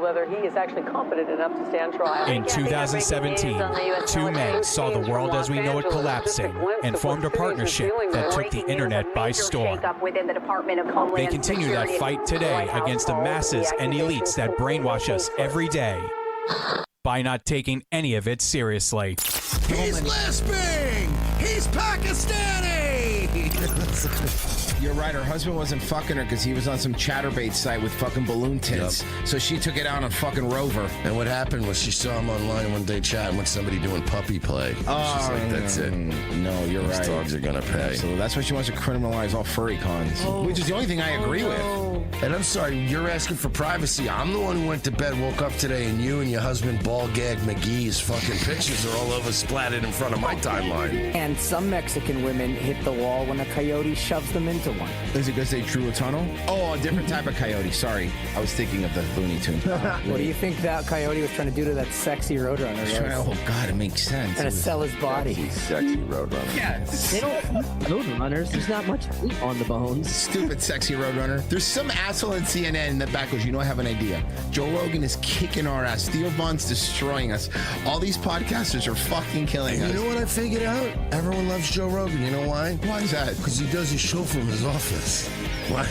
whether he is actually competent enough to stand trial. In 2017, two men saw the world as we know it collapsing and formed a partnership that took the internet by storm. They continue that fight today against the masses and elites that brainwash us every day by not taking any of it seriously. He's lisping! He's Pakistani! You're right, her husband wasn't fucking her because he was on some chatterbait site with fucking balloon tits. Yep. So she took it out on fucking Rover. And what happened was she saw him online one day chatting with somebody doing puppy play. She's like, that's it. No, you're right. These dogs are gonna pay. So that's why she wants to criminalize all furry cons, which is the only thing I agree with. And I'm sorry, you're asking for privacy. I'm the one who went to bed, woke up today, and you and your husband, Ball Gag McGee's fucking pictures are all over splattered in front of my timeline. And some Mexican women hit the wall when a coyote shoves them into one. Is it because they drew a tunnel? Oh, a different type of coyote. Sorry. I was thinking of the Looney Tunes. What do you think that coyote was trying to do to that sexy roadrunner? Oh, God, it makes sense. Trying to sell his body. Sexy roadrunner. Yeah. They don't roadrunners. There's not much meat on the bones. Stupid sexy roadrunner. There's some asshole in CNN in the back goes, you know, I have an idea. Joe Rogan is kicking our ass. Theo Von's destroying us. All these podcasters are fucking killing us. You know what I figured out? Everyone loves Joe Rogan. You know why? Why is that? Because he does his show from his office. What?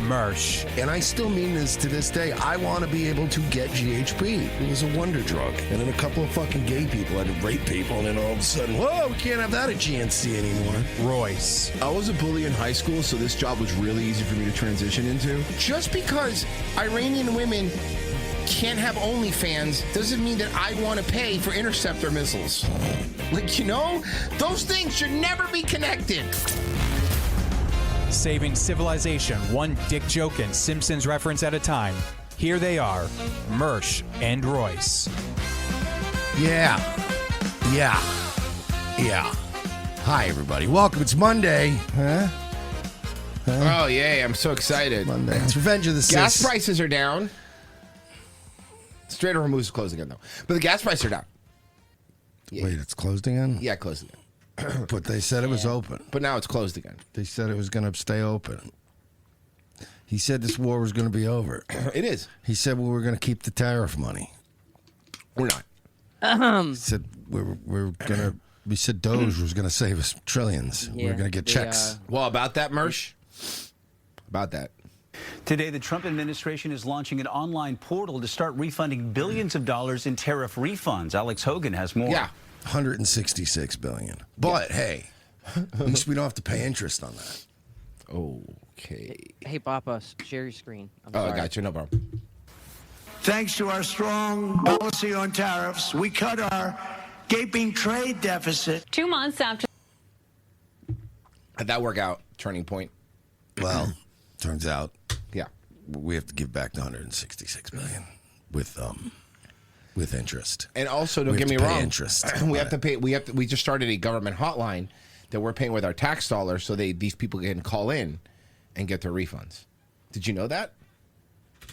Mersh. And I still mean this to this day. I want to be able to get GHB. It was a wonder drug. And then a couple of fucking gay people had to rape people, and then all of a sudden, whoa, we can't have that at GNC anymore. Royce. I was a bully in high school, so this job was really easy for me to transition into. Just because Iranian women can't have OnlyFans doesn't mean that I want to pay for interceptor missiles. Like, you know, those things should never be connected. Saving civilization one dick joke and Simpsons reference at a time. Here they are, Mersh and Royce. Yeah. Hi, everybody. Welcome. It's Monday. Huh? Oh, yay. I'm so excited. Monday. It's Revenge of the Sis. Gas prices are down. Straight over Hormuz is closed again, though. But the gas prices are down. Yeah. Wait, it's closed again? Yeah, closed again. But they said it was open. But now it's closed again. They said it was going to stay open. He said this war was going to be over. It is. He said we were going to keep the tariff money. We're not. He said we said Doge was going to save us trillions. Yeah, we're going to get checks. Well, about that, Mersh? About that. Today, the Trump administration is launching an online portal to start refunding billions of dollars in tariff refunds. Alex Hogan has more. Yeah. 166 billion. But hey, at least we don't have to pay interest on that. Okay. Hey, Papa, share your screen. I'm Oh, sorry. I got you. No problem. Thanks to our strong policy on tariffs, we cut our gaping trade deficit. 2 months after. How'd that work out? Turning point. Well, turns out Yeah. we have to give back the 166 billion with interest. And also, don't We get have me to pay wrong. interest we on have to pay. We just started a government hotline that we're paying with our tax dollars, so these people can call in and get their refunds. Did you know that?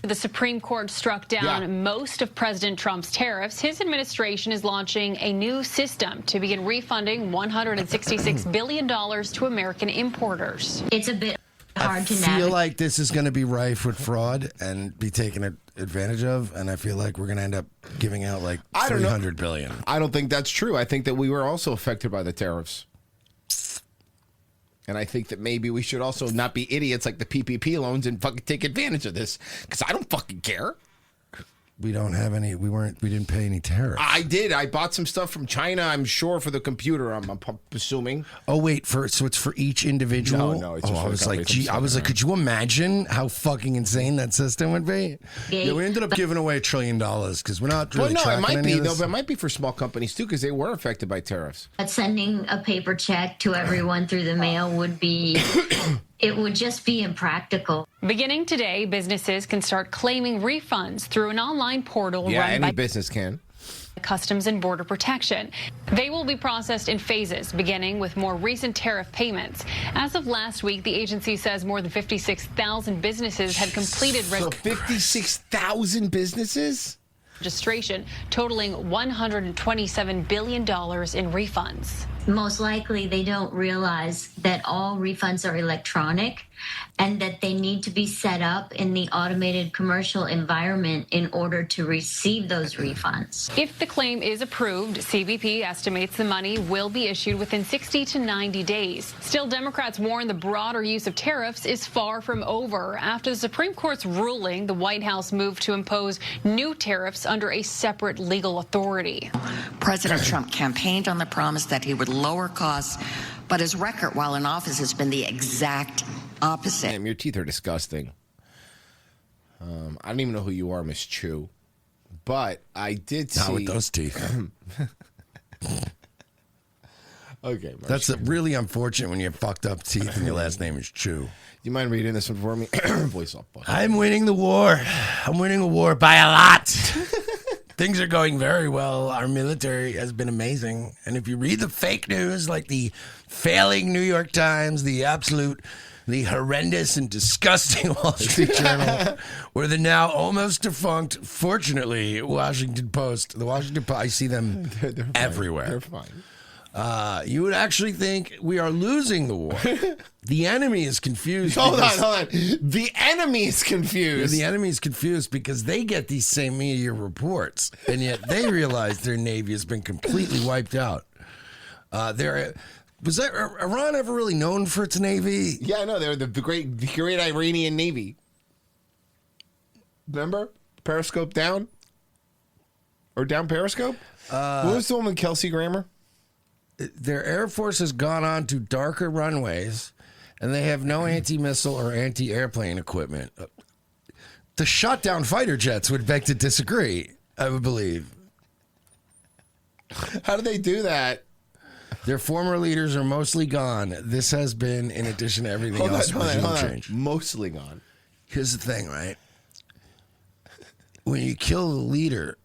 The Supreme Court struck down most of President Trump's tariffs. His administration is launching a new system to begin refunding $166 billion to American importers. It's a bit hard to I feel like this is going to be rife with fraud and be taken advantage of, and I feel like we're going to end up giving out like $300 billion. I don't think that's true. I think that we were also affected by the tariffs. And I think that maybe we should also not be idiots like the PPP loans and fucking take advantage of this, because I don't fucking care. We don't have any. We didn't pay any tariffs. I did. I bought some stuff from China, I'm sure, for the computer. I'm assuming. Oh wait, so it's for each individual? No, it's just for I was the like, company. could you imagine how fucking insane that system would be? Yeah, we ended up giving away $1 trillion because we're not really Well, no, it tracking might any be of though. this. But it might be for small companies too, because they were affected by tariffs. Sending a paper check to everyone through the mail would be, it would just be impractical. Beginning today, businesses can start claiming refunds through an online portal Yeah, run any by business can. Customs and Border Protection. They will be processed in phases, beginning with more recent tariff payments. As of last week, the agency says more than 56,000 businesses had completed So 56,000 businesses? registration, totaling $127 billion in refunds. most likely they don't realize that all refunds are electronic and that they need to be set up in the automated commercial environment in order to receive those refunds. If the claim is approved, CBP estimates the money will be issued within 60 to 90 days. Still, Democrats warn the broader use of tariffs is far from over. After the Supreme Court's ruling, the White House moved to impose new tariffs under a separate legal authority. President Trump campaigned on the promise that he would lower costs, but his record while in office has been the exact opposite. Damn, your teeth are disgusting. I don't even know who you are, Miss Chu. But I did see... Not with those teeth. Okay. That's really unfortunate when you have fucked up teeth and your last name is Chu. Do you mind reading this one for me? Voice off. I'm winning the war. I'm winning a war by a lot. Things are going very well. Our military has been amazing. And if you read the fake news, like the failing New York Times, the horrendous and disgusting Wall Street Journal, or the now almost defunct, fortunately, Washington Post. The Washington Post, I see them They're everywhere. They're fine. You would actually think we are losing the war. The enemy is confused. Hold on. The enemy is confused. The enemy is confused because they get these same media reports, and yet they realize their Navy has been completely wiped out. Was Iran ever really known for its Navy? Yeah, I know. They're the great Iranian Navy. Remember? Periscope down? Or down Periscope? What was the one with Kelsey Grammer? Their Air Force has gone on to darker runways, and they have no anti-missile or anti-airplane equipment. The shot-down fighter jets would beg to disagree, I would believe. How do they do that? Their former leaders are mostly gone. This has been, in addition to everything else, regime change. Mostly gone. Here's the thing, right? When you kill the leader,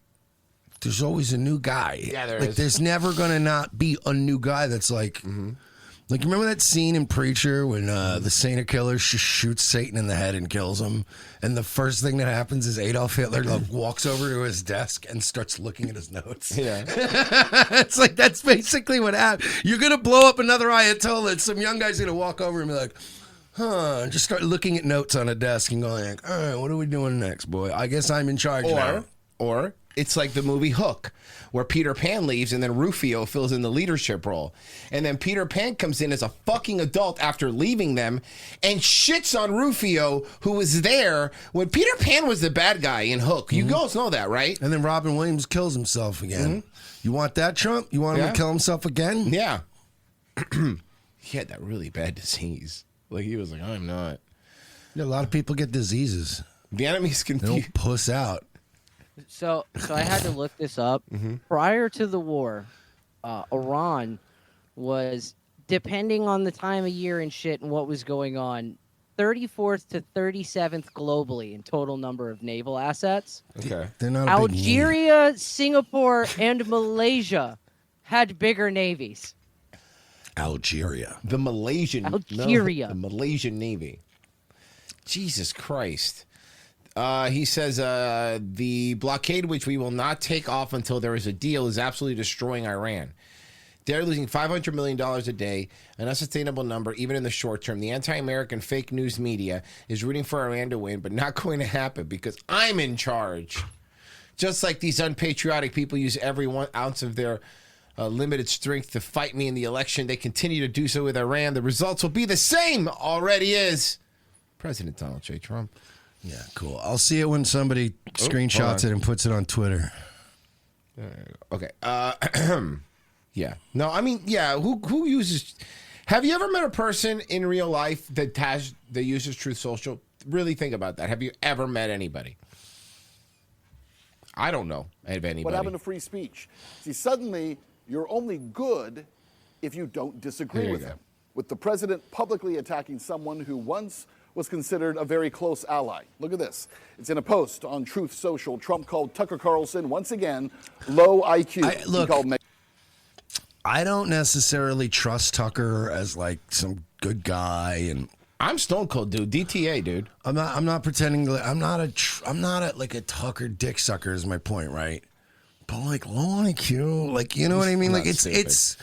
there's always a new guy. Yeah, there is. There's never going to not be a new guy that's like... Like, remember that scene in Preacher when the Saint killer just shoots Satan in the head and kills him? And the first thing that happens is Adolf Hitler walks over to his desk and starts looking at his notes. Yeah. It's like, that's basically what happened. You're going to blow up another Ayatollah, and some young guy's going to walk over and be like, and just start looking at notes on a desk and going like, all right, what are we doing next, boy? I guess I'm in charge now. Or it's like the movie Hook, where Peter Pan leaves and then Rufio fills in the leadership role. And then Peter Pan comes in as a fucking adult after leaving them and shits on Rufio, who was there when Peter Pan was the bad guy in Hook. You girls know that, right? And then Robin Williams kills himself again. You want that, Trump? You want him to kill himself again? Yeah. He had that really bad disease. Like, he was like, I'm not. Yeah, a lot of people get diseases. The enemy's confused. They don't puss out. So I had to look this up. Prior to the war, Iran was, depending on the time of year and shit and what was going on, 34th to 37th globally in total number of naval assets. Okay. They're not Algeria, Singapore, and Malaysia had bigger navies. Algeria. The Malaysian. Algeria. The Malaysian Navy. Jesus Christ. He says the blockade, which we will not take off until there is a deal, is absolutely destroying Iran. They're losing $500 million a day, an unsustainable number, even in the short term. The anti-American fake news media is rooting for Iran to win, but not going to happen because I'm in charge. Just like these unpatriotic people use every 1 ounce of their limited strength to fight me in the election, they continue to do so with Iran. The results will be the same. Already is. President Donald J. Trump. Yeah, cool. I'll see it when somebody screenshots it and puts it on Twitter. Okay. Yeah. No, I mean, yeah. Who uses? Have you ever met a person in real life that uses Truth Social? Really think about that. Have you ever met anybody? I don't know of anybody. What happened to free speech? See, suddenly you're only good if you don't disagree with him. With the president publicly attacking someone who once was considered a very close ally. Look at this. It's in a post on Truth Social. Trump called Tucker Carlson, once again, low IQ. I don't necessarily trust Tucker as like some good guy, and I'm stone cold, dude. DTA, dude. I'm not pretending. I'm not like a Tucker dick sucker. Is my point, right? But like low IQ, like, you know what I mean? Like it's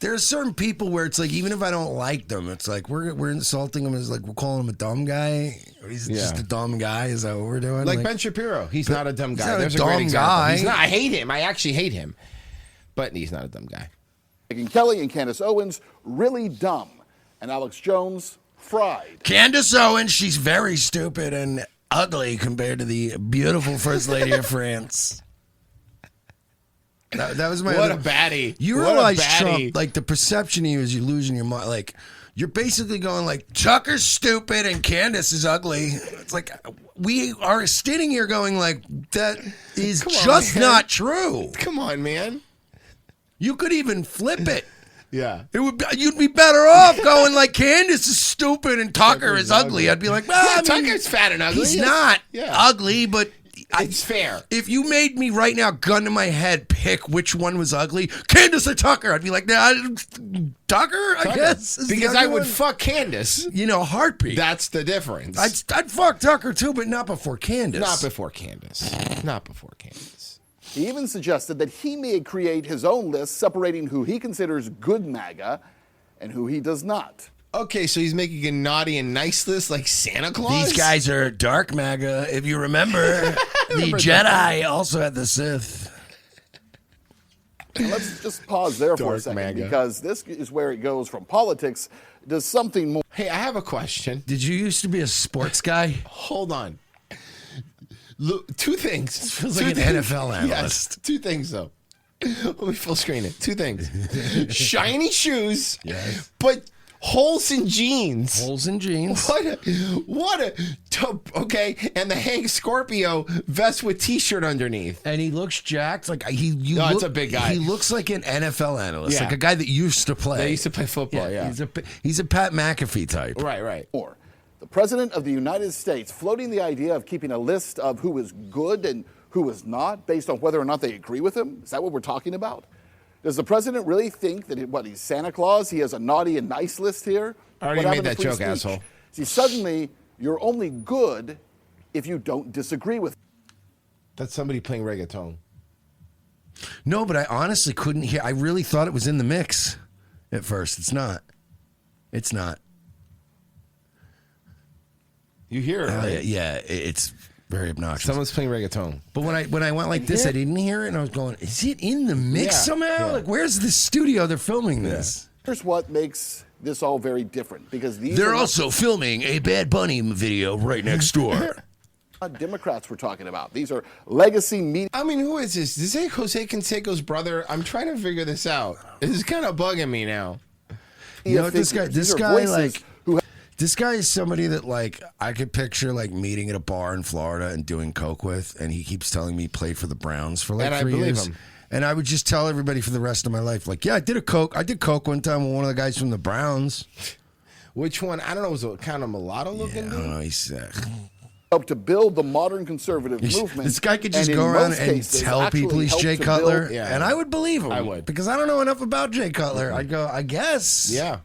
There are certain people where it's like, even if I don't like them, it's like we're insulting him as like we're calling him a dumb guy. Or he's just a dumb guy. Is that what we're doing? Like Ben Shapiro. He's not a dumb guy. Not There's a great dumb example. guy. He's not. I hate him. I actually hate him. But he's not a dumb guy. Megyn Kelly and Candace Owens, really dumb. And Alex Jones, fried. Candace Owens, she's very stupid and ugly compared to the beautiful First Lady of France. That was my What other- a baddie. You What a realize baddie. Trump, like the perception of you is you're losing your mind. Like you're basically going like Tucker's stupid and Candace is ugly. It's like we are sitting here going like that is Come on, just man. not true. Come on, man. You could even flip it. Yeah. It would be, you'd be better off going like Candace is stupid and Tucker is ugly. I'd be like, well, Yeah, I mean, Tucker's fat and ugly. He's Yes. not Yeah. ugly, but It's fair. if you made me right now, gun to my head, pick which one was ugly, Candace or Tucker, I'd be like, nah, Tucker, I guess. is the Because ugly I would one. fuck Candace. You know, heartbeat. That's the difference. I'd fuck Tucker too, but not before Candace. Not before Candace. Not before Candace. He even suggested that he may create his own list separating who he considers good MAGA and who he does not. Okay, so he's making a naughty and nice list like Santa Claus? These guys are dark MAGA. If you remember, the Jedi also had the Sith. And let's just pause there for a Dark second MAGA. because this is where it goes from politics to something more. Hey, I have a question. Did you used to be a sports guy? Hold on. Look, two things. Feels like an NFL analyst. Yes, two things, though. Let me full screen it. Two things. Shiny shoes, Yes. but holes in jeans. Holes in jeans. Okay, and the Hank Scorpio vest with T-shirt underneath. And he looks jacked. Like No, it's a big guy. He looks like an NFL analyst, Yeah. like a guy that used to play. They used to play football, yeah. He's a Pat McAfee type. Right. More. The President of the United States floating the idea of keeping a list of who is good and who is not based on whether or not they agree with him. Is that what we're talking about? Does the President really think that, he's Santa Claus? He has a naughty and nice list here? I already What made happened to that free joke, speech? asshole. See, suddenly, you're only good if you don't disagree with him. That's somebody playing reggaeton. No, but I honestly couldn't hear. I really thought it was in the mix at first. It's not. It's not. You hear it, right? Yeah, it's very obnoxious. Someone's playing reggaeton. But when I went like this, I didn't hear it, and I was going, "Is it in the mix Yeah, somehow? yeah. Like, where's the studio they're filming this?" Here's what makes this all very different, because these They're are not also filming a Bad Bunny video right next door. Democrats we're talking about. These are legacy media. I mean, who is this? Is it Jose Canseco's brother? I'm trying to figure this out. This is kind of bugging me now. You know what, this guy, These are voices who this guy is somebody that like I could picture like meeting at a bar in Florida and doing coke with, and he keeps telling me he played for the Browns for like And I 3 believe years. him. And I would just tell everybody for the rest of my life, like, yeah, I did coke one time with one of the guys from the Browns. Which one? I don't know. Was it kind of mulatto looking? I don't know. He's helped to build the modern conservative movement. this guy could just and go in around most and cases tell actually people he's helped Jay to Cutler, build and I would believe him. I would. because I don't know enough about Jay Cutler. I'd go, I guess. Yeah.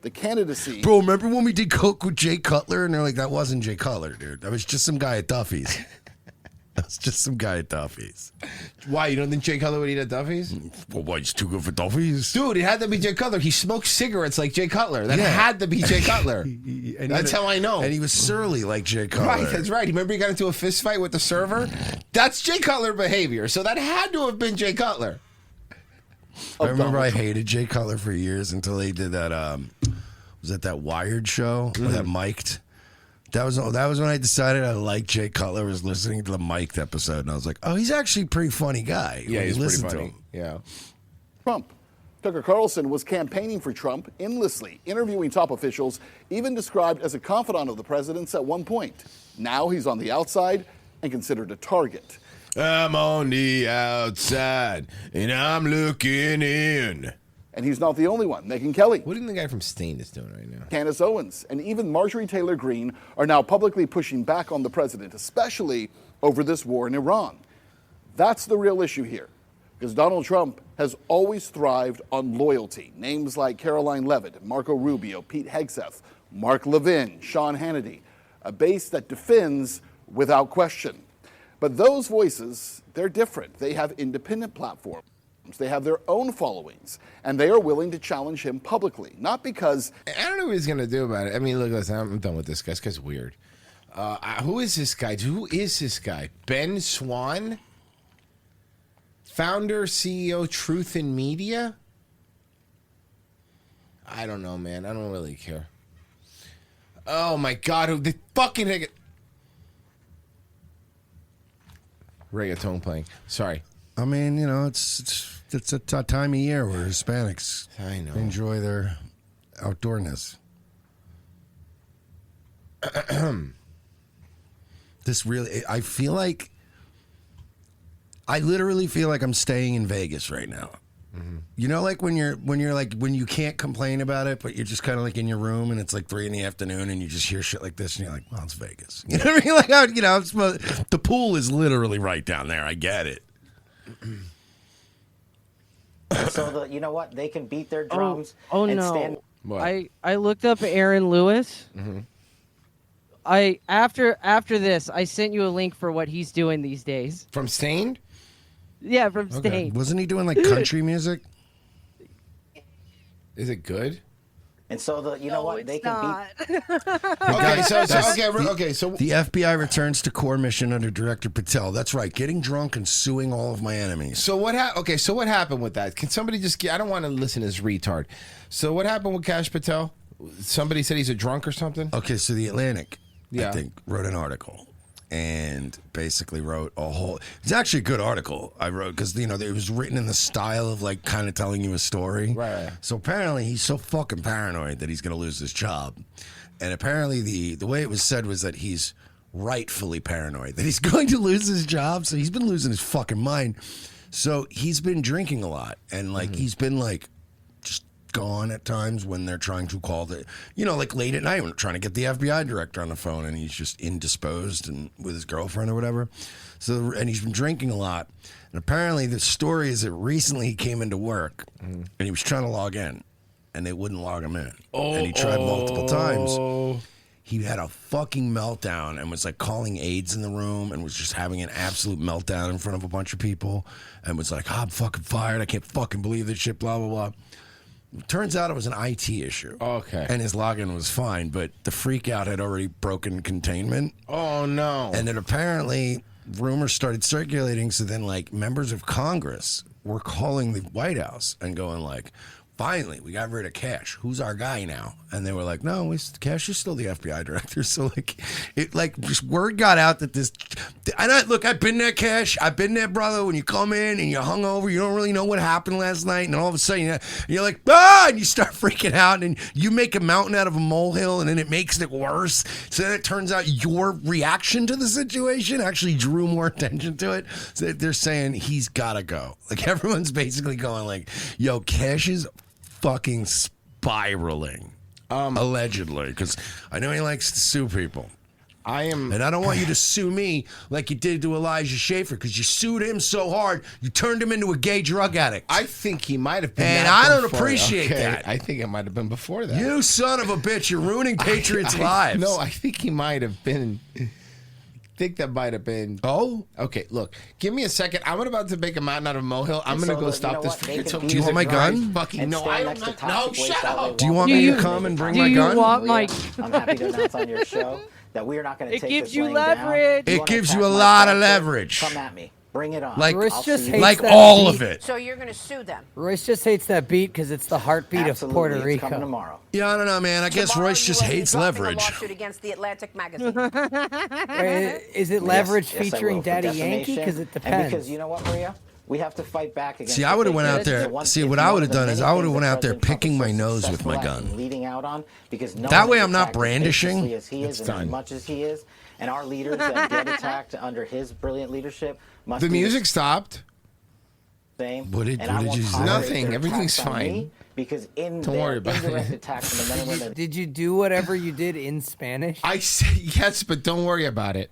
the candidacy. Bro, remember when we did coke with Jay Cutler? And they're like, that wasn't Jay Cutler, dude. That was just some guy at Duffy's. That was just some guy at Duffy's. Why? You don't think Jay Cutler would eat at Duffy's? Well, why, he's too good for Duffy's? Dude, it had to be Jay Cutler. He smoked cigarettes like Jay Cutler. That Yeah. had to be Jay Cutler. And That's how I know. And he was surly like Jay Cutler. Right, that's right. Remember he got into a fist fight with the server? That's Jay Cutler behavior. So that had to have been Jay Cutler. I remember I hated Jay Cutler for years until he did that, was that Wired show? Or that Mic'd? That was when I decided I liked Jay Cutler. Was listening to the Mic'd episode, and I was like, oh, he's actually a pretty funny guy. Yeah, when he's you pretty listen to funny. him. Yeah. Trump. Tucker Carlson was campaigning for Trump endlessly, interviewing top officials, even described as a confidant of the president's at one point. Now he's on the outside and considered a target. I'm on the outside, and I'm looking in. And he's not the only one. Megyn Kelly, What do you think the guy from Stain is doing right now? Candace Owens, and even Marjorie Taylor Greene are now publicly pushing back on the president, especially over this war in Iran. That's the real issue here, because Donald Trump has always thrived on loyalty. Names like Caroline Levitt, Marco Rubio, Pete Hegseth, Mark Levin, Sean Hannity, a base that defends without question. But those voices, they're different. They have independent platforms. They have their own followings, and they are willing to challenge him publicly. Not because... I don't know what he's going to do about it. I mean, look, listen, I'm done with this guy. This guy's weird. Who is this guy? Ben Swan? Founder, CEO, Truth in Media? I don't know, man. I don't really care. Oh, my God. The fucking... Reggaeton playing. Sorry. I mean, you know, it's a time of year where Hispanics enjoy their outdoorness. I literally feel like I'm staying in Vegas right now. Mm-hmm. You know, like when you can't complain about it, but you're just kind of like in your room and it's like 3 PM and you just hear shit like this and you're like, well, it's Vegas. You know what I mean? Like, you know, the pool is literally right down there. I get it. So you know what? They can beat their drums. No! I looked up Aaron Lewis. Mm-hmm. After this, I sent you a link for what he's doing these days. From Stained? Yeah, from Stained. Okay. Wasn't he doing like country music? Is it good? And so you know what? They can beat. Okay, so the FBI returns to core mission under Director Patel. That's right, getting drunk and suing all of my enemies. So what happened with that? Can somebody just I don't want to listen to this retard. So what happened with Kash Patel? Somebody said he's a drunk or something? Okay, so the Atlantic, I think, wrote an article and basically wrote a whole... It's actually a good article I wrote because, you know, it was written in the style of, like, kind of telling you a story. Right. So apparently he's so fucking paranoid that he's going to lose his job. And apparently the way it was said was that he's rightfully paranoid that he's going to lose his job. So he's been losing his fucking mind. So he's been drinking a lot. And, like, he's been, like... gone at times when they're trying to call like late at night when they're trying to get the FBI director on the phone and he's just indisposed and with his girlfriend or whatever. So, and he's been drinking a lot. And apparently the story is that recently he came into work and he was trying to log in and they wouldn't log him in. And he tried multiple times. He had a fucking meltdown and was like calling aides in the room and was just having an absolute meltdown in front of a bunch of people and was like, I'm fucking fired. I can't fucking believe this shit, blah, blah, blah. Turns out it was an IT issue. Okay. And his login was fine, but the freak out had already broken containment. Oh, no. And then apparently rumors started circulating. So then, like, members of Congress were calling the White House and going, like, finally, we got rid of Kash. Who's our guy now? And they were like, no, Kash is still the FBI director. So, like, just word got out that this... Look, I've been there, Kash. I've been there, brother. When you come in and you're hungover, you don't really know what happened last night. And all of a sudden, you're like, and you start freaking out. And you make a mountain out of a molehill, and then it makes it worse. So then it turns out your reaction to the situation actually drew more attention to it. So they're saying he's got to go. Like, everyone's basically going like, yo, Kash is fucking spiraling, allegedly, because I know he likes to sue people. And I don't want you to sue me like you did to Elijah Schaffer, because you sued him so hard, you turned him into a gay drug addict. I think he might have been. And I don't appreciate that. I think it might have been before that. You son of a bitch! You're ruining Patriots' lives. No, I think he might have been. Think that might have been. Oh, okay. Look, give me a second. I'm about to make a mountain out of a molehill. I'm going to go stop this. Do you want my gun? Fucking no, I don't. No, shut up. Do you want me to come and bring my gun? Do you want my? I'm happy to announce on your show that we are not going to take this. It gives you laying leverage. down. It gives you a lot of leverage. Come at me. Bring it on. Like Royce all of it. So you're going to sue them? Royce just hates that beat because it's the heartbeat of Puerto Rico. It's coming tomorrow. Yeah, I don't know, man. I guess Royce just hates leverage. A lawsuit against the Atlantic magazine. Is it leverage featuring Daddy Yankee? Because it depends. And because you know what, Maria? We have to fight back against. See, I would have went out there. See, what I would have done is I would have went out there picking my nose with my gun. Leading out on because that way I'm not brandishing. As much as he is, and our leaders that get attacked under his brilliant leadership. The music stopped. What did you say? Nothing. Everything's fine. Because don't worry about indirect attacks on the men and women. Did you do whatever you did in Spanish? I say yes, but don't worry about it.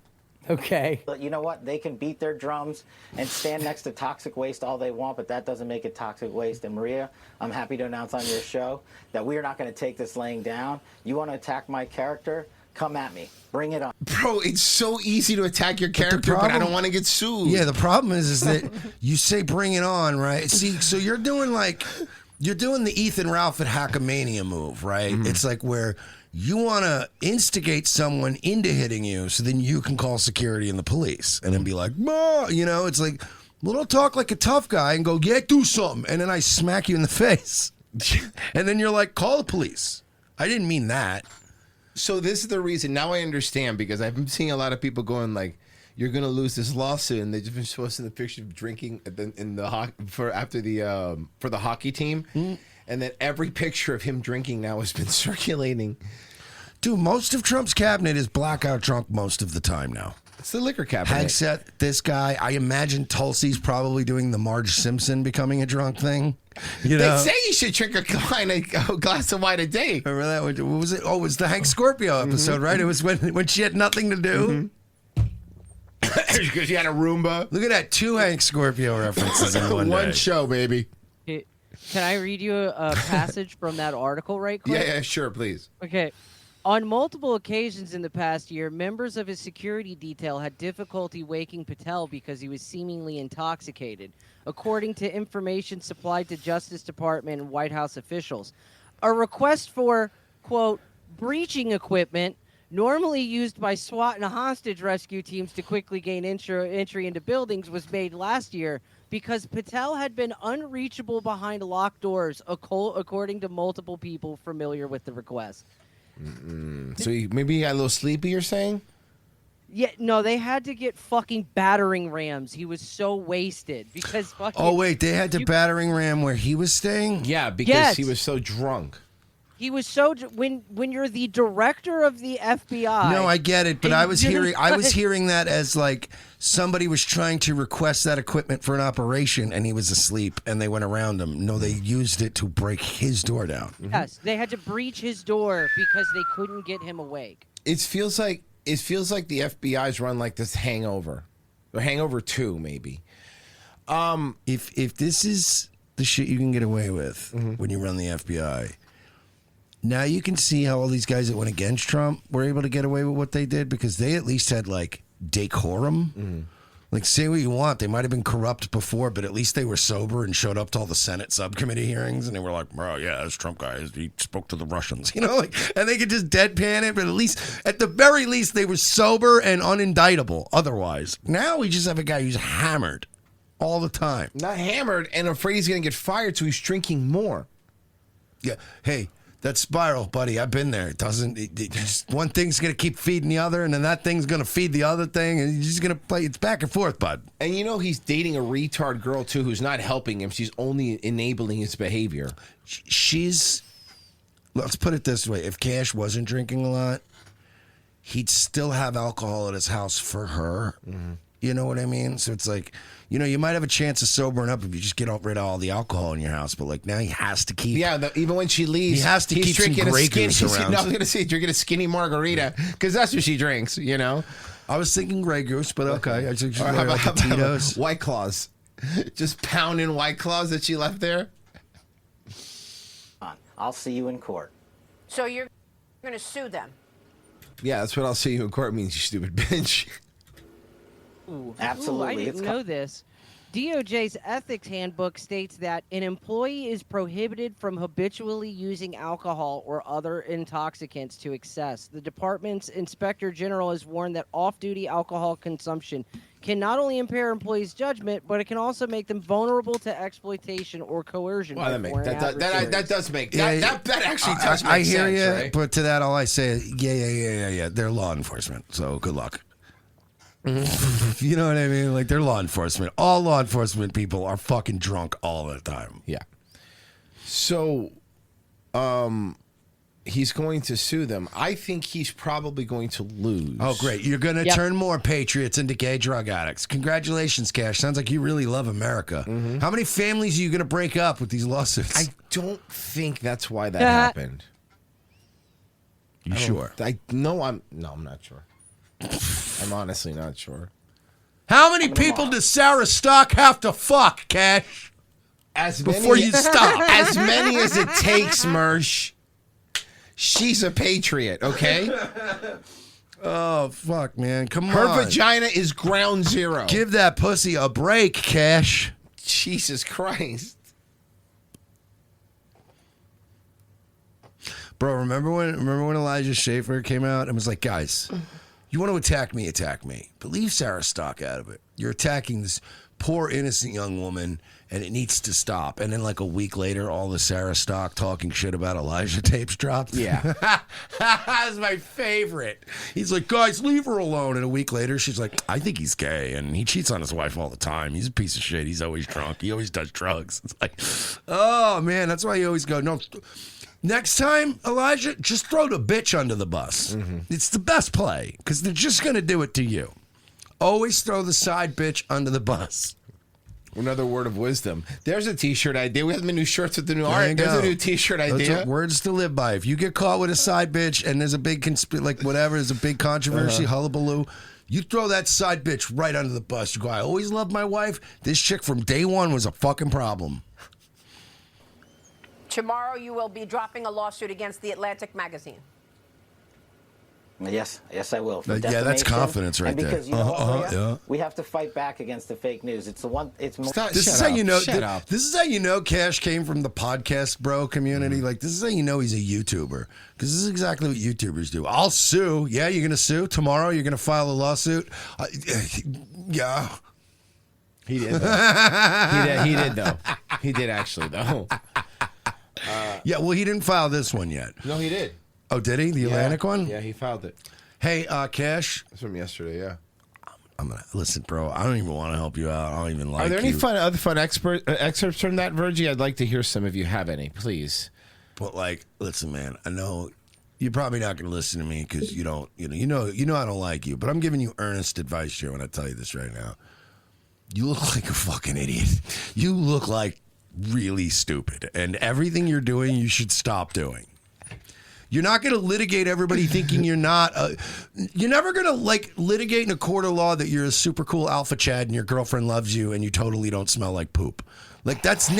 Okay. But you know what? They can beat their drums and stand next to toxic waste all they want, but that doesn't make it toxic waste. And Maria, I'm happy to announce on your show that we are not going to take this laying down. You want to attack my character? Come at me. Bring it on. Bro, it's so easy to attack your character, but I don't want to get sued. Yeah, the problem is that you say bring it on, right? See, so you're doing the Ethan Ralph at Hackamania move, right? It's like where you want to instigate someone into hitting you so then you can call security and the police and then be like, "Ma," you know, it's like, well, don't talk like a tough guy and go, yeah, do something. And then I smack you in the face. And then you're like, call the police. I didn't mean that. So this is the reason. Now I understand, because I've been seeing a lot of people going like, "You're gonna lose this lawsuit," and they've just been posting the picture of drinking for the hockey team, and then every picture of him drinking now has been circulating. Dude, most of Trump's cabinet is blackout drunk most of the time now. It's the liquor cabinet. Hegseth, this guy. I imagine Tulsi's probably doing the Marge Simpson becoming a drunk thing. You know? They say you should drink a glass of wine a day. Remember that? What was it? Oh, it was the Hank Scorpio episode, right? It was when she had nothing to do. Because she had a Roomba. Look at that, 2 Hank Scorpio references in one day. show, baby. Can I read you a passage from that article right quick? Yeah, sure, please. Okay. On multiple occasions in the past year, members of his security detail had difficulty waking Patel because he was seemingly intoxicated, according to information supplied to Justice Department and White House officials. A request for, quote, breaching equipment, normally used by SWAT and hostage rescue teams to quickly gain entry into buildings, was made last year because Patel had been unreachable behind locked doors, according to multiple people familiar with the request. So maybe he got a little sleepy, you're saying? Yeah, no, they had to get fucking battering rams. He was so wasted because fucking. Oh wait, they had to battering ram where he was staying. Yeah, because he was so drunk. He was so when you're the director of the FBI. No, I get it, but I was hearing that as like somebody was trying to request that equipment for an operation and he was asleep and they went around him. No, they used it to break his door down. Yes, they had to breach his door because they couldn't get him awake. It feels like the FBI's run like this Hangover, or Hangover 2, maybe. If this is the shit you can get away with when you run the FBI. Now you can see how all these guys that went against Trump were able to get away with what they did because they at least had like decorum. Like, say what you want, they might have been corrupt before, but at least they were sober and showed up to all the Senate subcommittee hearings, and they were like, "Bro, yeah, this Trump guy, he spoke to the Russians," you know, like, and they could just deadpan it. But at the very least, they were sober and unindictable. Otherwise, now we just have a guy who's hammered all the time. Not hammered and afraid he's going to get fired, so he's drinking more. Yeah, hey. That spiral, buddy, I've been there. It doesn't. One thing's gonna keep feeding the other, and then that thing's gonna feed the other thing, and you're just gonna play. It's back and forth, bud. And you know he's dating a retard girl too, who's not helping him. She's only enabling his behavior. Let's put it this way: if Cash wasn't drinking a lot, he'd still have alcohol at his house for her. You know what I mean? So it's like, you know, you might have a chance of sobering up if you just get rid of all the alcohol in your house. But like now he has to keep. Yeah, even when she leaves, he has to keep some Grey Goose around. I was going to say drinking a skinny margarita because that's what she drinks. You know, I was thinking Grey Goose, but okay. I just how about White Claws? Just pounding White Claws that she left there. I'll see you in court. So you're going to sue them? Yeah, that's what I'll see you in court means, you stupid bitch. Ooh. Absolutely. Ooh, I didn't know this. DOJ's ethics handbook states that an employee is prohibited from habitually using alcohol or other intoxicants to excess. The department's inspector general has warned that off-duty alcohol consumption can not only impair employees' judgment, but it can also make them vulnerable to exploitation or coercion. Well, that does make actually does make I hear sense, you, right? but to that, all I say is, yeah. They're law enforcement, so good luck. You know what I mean? Like, they're law enforcement. All law enforcement people are fucking drunk all the time. Yeah. So, he's going to sue them. I think he's probably going to lose. Oh, great. You're going to turn more patriots into gay drug addicts. Congratulations, Cash. Sounds like you really love America. How many families are you going to break up with these lawsuits? I don't think that's why that happened. You sure? I'm not sure. I'm honestly not sure. How many people does Sarah Stock have to fuck, Cash? As before many, you stop. As many as it takes, Mersh. She's a patriot, okay? Oh, fuck, man. Come Her on. vagina is ground zero. Give that pussy a break, Cash. Jesus Christ. Bro, remember when Elijah Schaefer came out and was like, guys, you want to attack me, but leave Sarah Stock out of it. You're attacking this poor, innocent young woman, and it needs to stop. And then like a week later, all the Sarah Stock talking shit about Elijah tapes dropped. Yeah. That's my favorite. He's like, guys, leave her alone. And a week later, she's like, I think he's gay, and he cheats on his wife all the time. He's a piece of shit. He's always drunk. He always does drugs. It's like, oh, man, that's why you always go, no. Next time, Elijah, just throw the bitch under the bus. It's the best play because they're just going to do it to you. Always throw the side bitch under the bus. Another word of wisdom. There's a T-shirt idea. We have the new shirts with the new There art. you There's go. a new T-shirt Those idea. are words to live by. If you get caught with a side bitch and there's a big there's a big controversy, hullabaloo, you throw that side bitch right under the bus. You go, I always loved my wife. This chick from day one was a fucking problem. Tomorrow you will be dropping a lawsuit against the Atlantic magazine. Yes, I will. For Yeah, that's defamation. confidence right And because there. You know what, Maria? Yeah. We have to fight back against the fake news. It's the one. It's more. This is how you know. This is how you know Cash came from the podcast bro community. Like this is how you know he's a YouTuber because this is exactly what YouTubers do. I'll sue. Yeah, you're gonna sue tomorrow. You're gonna file a lawsuit. Yeah. He did. Though. He did though. He did actually though. Yeah. Well, he didn't file this one yet. No, he did. Oh, did he? The Atlantic one? Yeah, he filed it. Hey, Cash. It's from yesterday. Yeah. I'm gonna listen, bro. I don't even want to help you out. I don't even like. Are there you. any other fun excerpts from that, Virgie? I'd like to hear some if you have any, please. But like, listen, man. I know you're probably not going to listen to me because you don't. You know. I don't like you. But I'm giving you earnest advice here when I tell you this right now. You look like a fucking idiot. You look like really stupid, and everything you're doing, you should stop doing. You're not going to litigate everybody thinking you're not. You're never going to like litigate in a court of law that you're a super cool alpha Chad and your girlfriend loves you and you totally don't smell like poop. Like that's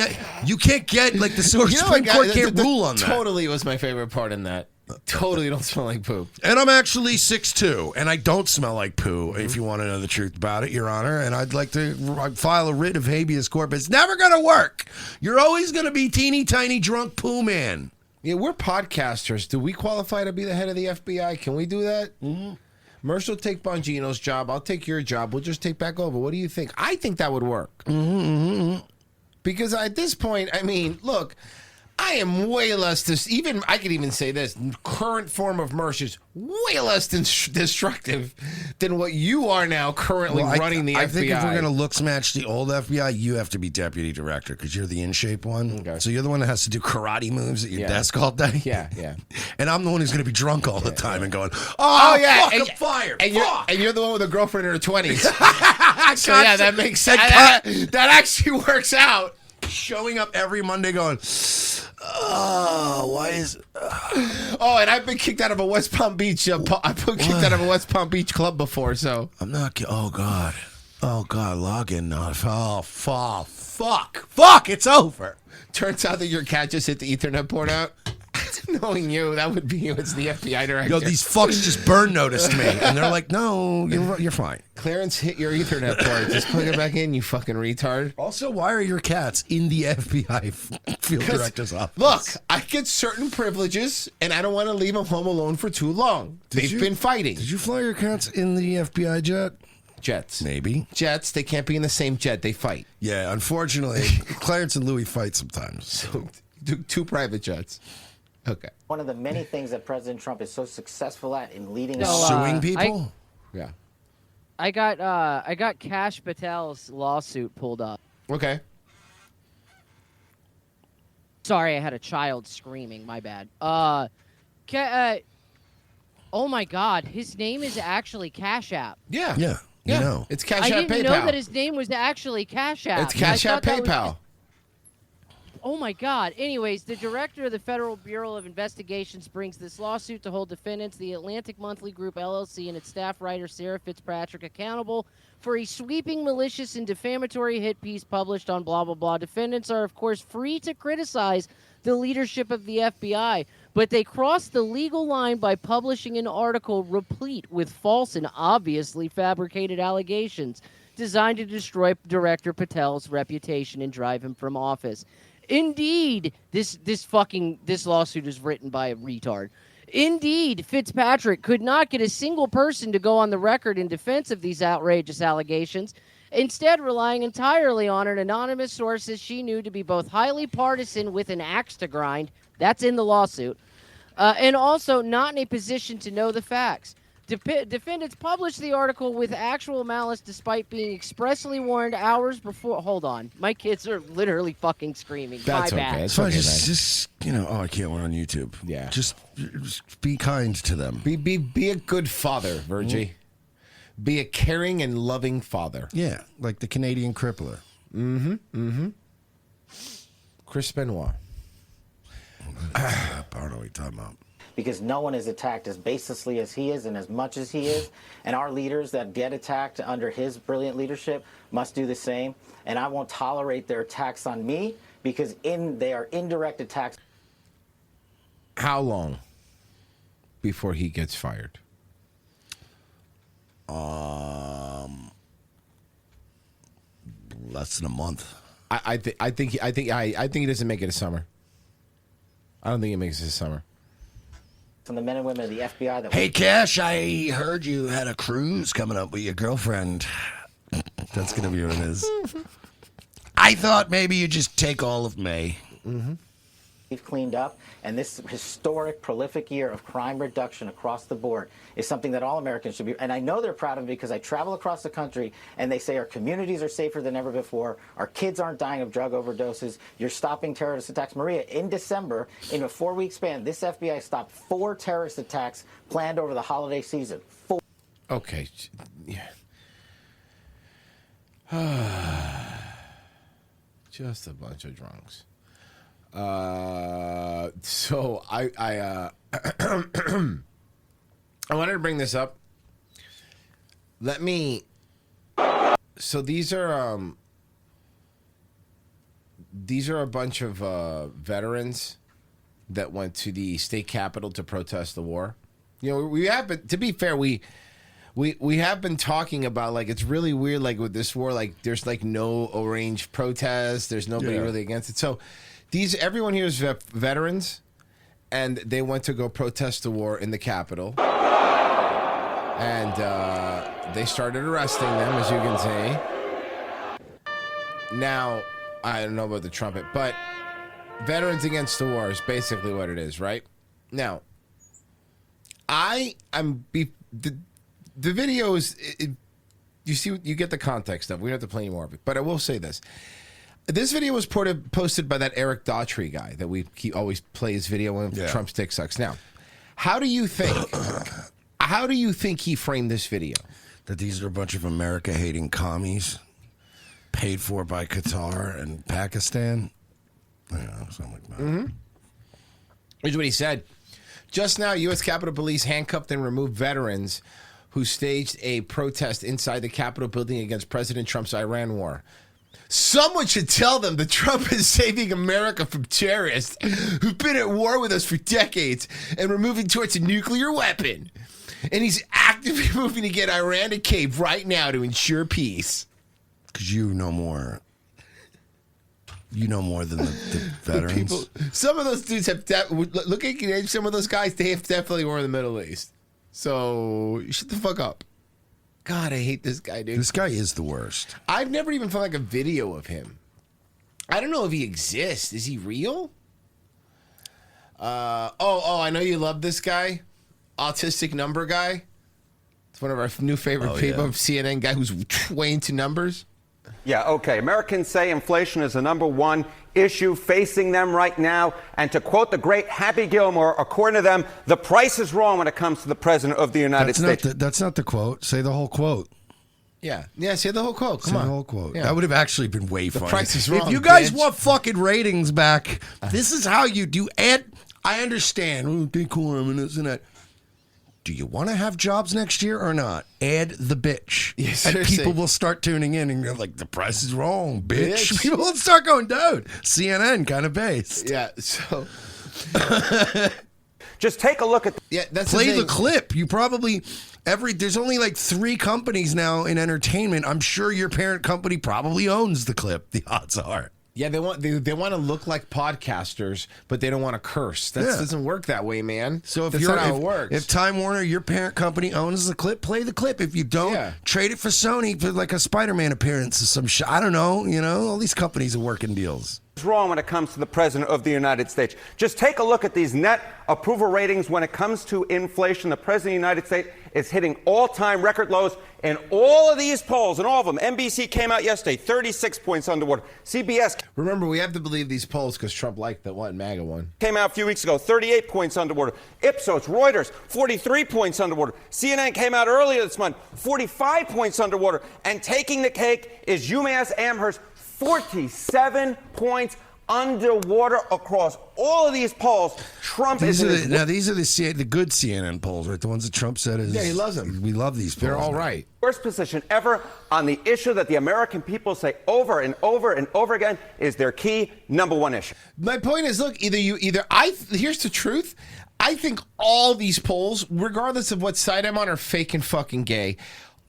you can't get like the Supreme Court can't rule on that. Totally was my favorite part in that. Totally don't smell like poop. And I'm actually 6'2", and I don't smell like poo, if you want to know the truth about it, Your Honor. And I'd like to file a writ of habeas corpus. It's never going to work. You're always going to be teeny tiny drunk poo man. Yeah, we're podcasters. Do we qualify to be the head of the FBI? Can we do that? Mm-hmm. Mersh will take Bongino's job. I'll take your job. We'll just take back over. What do you think? I think that would work. Mm-hmm. Because at this point, I mean, look, I am way less I could even say this, current form of Mersh is way less destructive than what you are now currently running the FBI. I think if we're going to looks match the old FBI, you have to be deputy director because you're the in-shape one. Okay. So you're the one that has to do karate moves at your desk all day. Yeah. And I'm the one who's going to be drunk all the time and going, oh yeah, fuck, I'm fired. And you're the one with a girlfriend in her 20s. So yeah, that makes sense. That actually works out. Showing up every Monday going, oh, why is... Oh, and I've been kicked out of a West Palm Beach. I've been kicked out of a West Palm Beach club before, so... I'm not... Oh, God, login not... Oh, fuck, it's over. Turns out that your cat just hit the Ethernet port out. Knowing you, that would be you as the FBI director. Yo, these fucks just burn noticed me. And they're like, no, you're fine. Clarence hit your Ethernet port. Just plug it back in, you fucking retard. Also, why are your cats in the FBI field director's office? Look, I get certain privileges, and I don't want to leave them home alone for too long. They've been fighting. Did you fly your cats in the FBI jet? Jets. Maybe. Jets, they can't be in the same jet. They fight. Yeah, unfortunately, Clarence and Louis fight sometimes. So, two private jets. Okay. One of the many things that President Trump is so successful at in leading suing people. Yeah. I got Kash Patel's lawsuit pulled up. Okay. Sorry, I had a child screaming. My bad. Oh my God, his name is actually Cash App. Yeah. Yeah. You know. It's Cash I App didn't PayPal. know that his name was actually Cash App. It's Cash App PayPal. Oh my God. Anyways, the director of the Federal Bureau of Investigations brings this lawsuit to hold defendants, the Atlantic Monthly Group LLC, and its staff writer Sarah Fitzpatrick accountable for a sweeping, malicious, and defamatory hit piece published on blah, blah, blah. Defendants are, of course, free to criticize the leadership of the FBI, But they crossed the legal line by publishing an article replete with false and obviously fabricated allegations designed to destroy Director Patel's reputation and drive him from office. Indeed, this lawsuit is written by a retard. Indeed, Fitzpatrick could not get a single person to go on the record in defense of these outrageous allegations, instead relying entirely on an anonymous sources she knew to be both highly partisan with an axe to grind, that's in the lawsuit, and also not in a position to know the facts. Defendants published the article with actual malice despite being expressly warned hours before. Hold on. My kids are literally fucking screaming. That's My okay. bad. So just I can't win on YouTube. Yeah. Just be kind to them. Be a good father, Virgie. Be a caring and loving father. Yeah, like the Canadian crippler. Chris Benoit. I don't know what you're talking about. Because no one is attacked as baselessly as he is and as much as he is. And our leaders that get attacked under his brilliant leadership must do the same. And I won't tolerate their attacks on me because they are indirect attacks. How long before he gets fired? Less than a month. I think he doesn't make it a summer. I don't think he makes it a summer. From the men and women of the FBI that Hey, Cash, I heard you had a cruise coming up with your girlfriend. That's going to be what it is. I thought maybe you'd just take all of May. we've cleaned up, and this historic, prolific year of crime reduction across the board is something that all Americans should be. And I know they're proud of it because I travel across the country, and they say our communities are safer than ever before. Our kids aren't dying of drug overdoses. You're stopping terrorist attacks. Maria, in December, in a 4-week span, this FBI stopped 4 terrorist attacks planned over the holiday season. 4. Okay. Yeah. Just a bunch of drunks. So I wanted to bring this up. So these are a bunch of veterans that went to the state capitol to protest the war. You know, we have been, to be fair, we have been talking about, like, it's really weird, like, with this war, like, there's, like, no arranged protest. There's nobody really against it. So everyone here is veterans, and they went to go protest the war in the Capitol. And they started arresting them, as you can see. Now, I don't know about the trumpet, but Veterans Against the War is basically what it is, right? Now, the video is, you see, you get the context of it. We don't have to play any more of it. But I will say this. This video was posted by that Eric Daughtry guy that he always plays video when Trump's dick sucks. Now, how do you think he framed this video? That these are a bunch of America-hating commies paid for by Qatar and Pakistan? Yeah, something like that. Mm-hmm. Here's what he said. Just now, U.S. Capitol Police handcuffed and removed veterans who staged a protest inside the Capitol building against President Trump's Iran war. Someone should tell them that Trump is saving America from terrorists who've been at war with us for decades and we're moving towards a nuclear weapon. And he's actively moving to get Iran to cave right now to ensure peace. Because you know more. You know more than the veterans. Some of those dudes have... Look at some of those guys. They have definitely war in the Middle East. So, shut the fuck up. God, I hate this guy, dude. This guy is the worst. I've never even found like a video of him. I don't know if he exists. Is he real? I know you love this guy. Autistic number guy. It's one of our new favorite people. CNN guy who's way into numbers. Yeah, okay. Americans say inflation is the #1 issue facing them right now. And to quote the great Happy Gilmore, according to them, the price is wrong when it comes to the president of the United States. That's not the quote. Say the whole quote. Yeah, say the whole quote. Come on. Say the whole quote. Yeah. That would have actually been way funny. The price is wrong. If you guys want fucking ratings back, this is how you do. And I understand. Oh, decorum and this and that. Do you want to have jobs next year or not? Add the bitch. Yes, and people will start tuning in and you're like, the price is wrong, bitch. People will start going, dude, CNN kind of based. Yeah, so Just take a look at. Play the clip. You probably there's only like 3 companies now in entertainment. I'm sure your parent company probably owns the clip. The odds are. Yeah, they want to look like podcasters, but they don't want to curse. That doesn't work that way, man. So if that's not how it works. If Time Warner, your parent company, owns the clip, play the clip. If you don't, trade it for Sony for like a Spider-Man appearance or some shit. I don't know. You know, all these companies are working deals. What's wrong when it comes to the President of the United States? Just take a look at these net approval ratings when it comes to inflation. The President of the United States is hitting all-time record lows in all of these polls, and all of them. NBC came out yesterday, 36 points underwater. CBS. Remember, we have to believe these polls because Trump liked the MAGA one. Came out a few weeks ago, 38 points underwater. Ipsos, Reuters, 43 points underwater. CNN came out earlier this month, 45 points underwater. And taking the cake is UMass Amherst, 47 points underwater across all of these polls. Trump these is are the good CNN polls, right? The ones that Trump said is he loves them. We love these polls. They're all right. Worst position ever on the issue that the American people say over and over and over again is their key number one issue. My point is, look, here's the truth. I think all these polls, regardless of what side I'm on, are fake and fucking gay.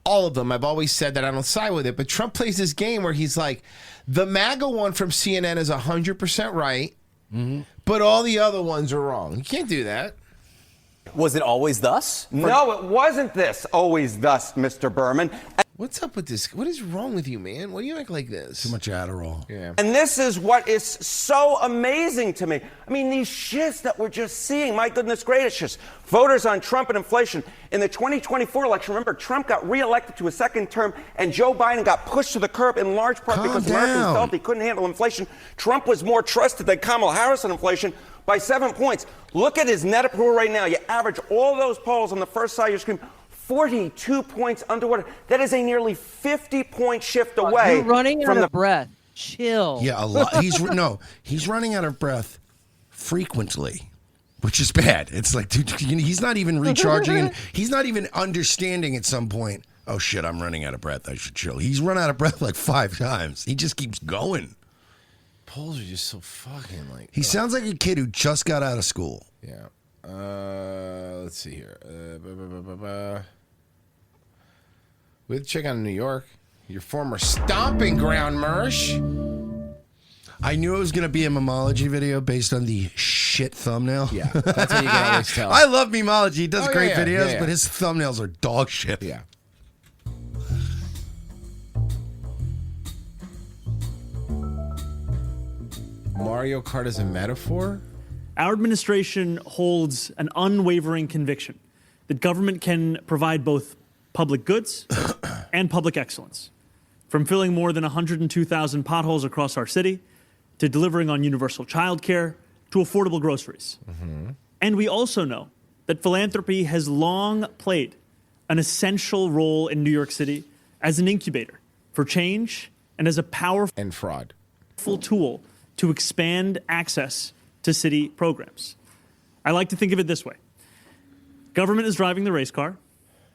All of them. I've always said that I don't side with it. But Trump plays this game where he's like, the MAGA one from CNN is 100% right, but all the other ones are wrong. You can't do that. Was it always thus? No, it wasn't this always thus, Mr. Berman. What's up with this? What is wrong with you, man? Why do you act like this? Too much Adderall. Yeah. And this is what is so amazing to me. I mean, these shifts that we're just seeing, my goodness gracious. Voters on Trump and inflation. In the 2024 election, remember, Trump got reelected to a second term, and Joe Biden got pushed to the curb in large part because Americans felt he couldn't handle inflation. Trump was more trusted than Kamala Harris on inflation by 7 points. Look at his net approval right now. You average all those polls on the first side of your screen. 42 points underwater. That is a nearly 50-point shift away. You're running out of breath. Chill. Yeah, a lot. He's running out of breath frequently, which is bad. It's like, dude, he's not even recharging, and he's not even understanding at some point, oh shit, I'm running out of breath. I should chill. He's run out of breath like 5 times. He just keeps going. Polls are just so fucking like. He sounds like a kid who just got out of school. Yeah. Let's see here. We have to check on New York, your former stomping ground, Mersh. I knew it was going to be a Memology video based on the shit thumbnail. Yeah, that's how you can always tell. I love Memology. He does great videos, yeah. But his thumbnails are dog shit. Yeah. Mario Kart is a metaphor? Our administration holds an unwavering conviction that government can provide both public goods and public excellence. From filling more than 102,000 potholes across our city, to delivering on universal child care, to affordable groceries. And we also know that philanthropy has long played an essential role in New York City as an incubator for change and as a powerful and fraud tool to expand access to city programs. I like to think of it this way. Government is driving the race car,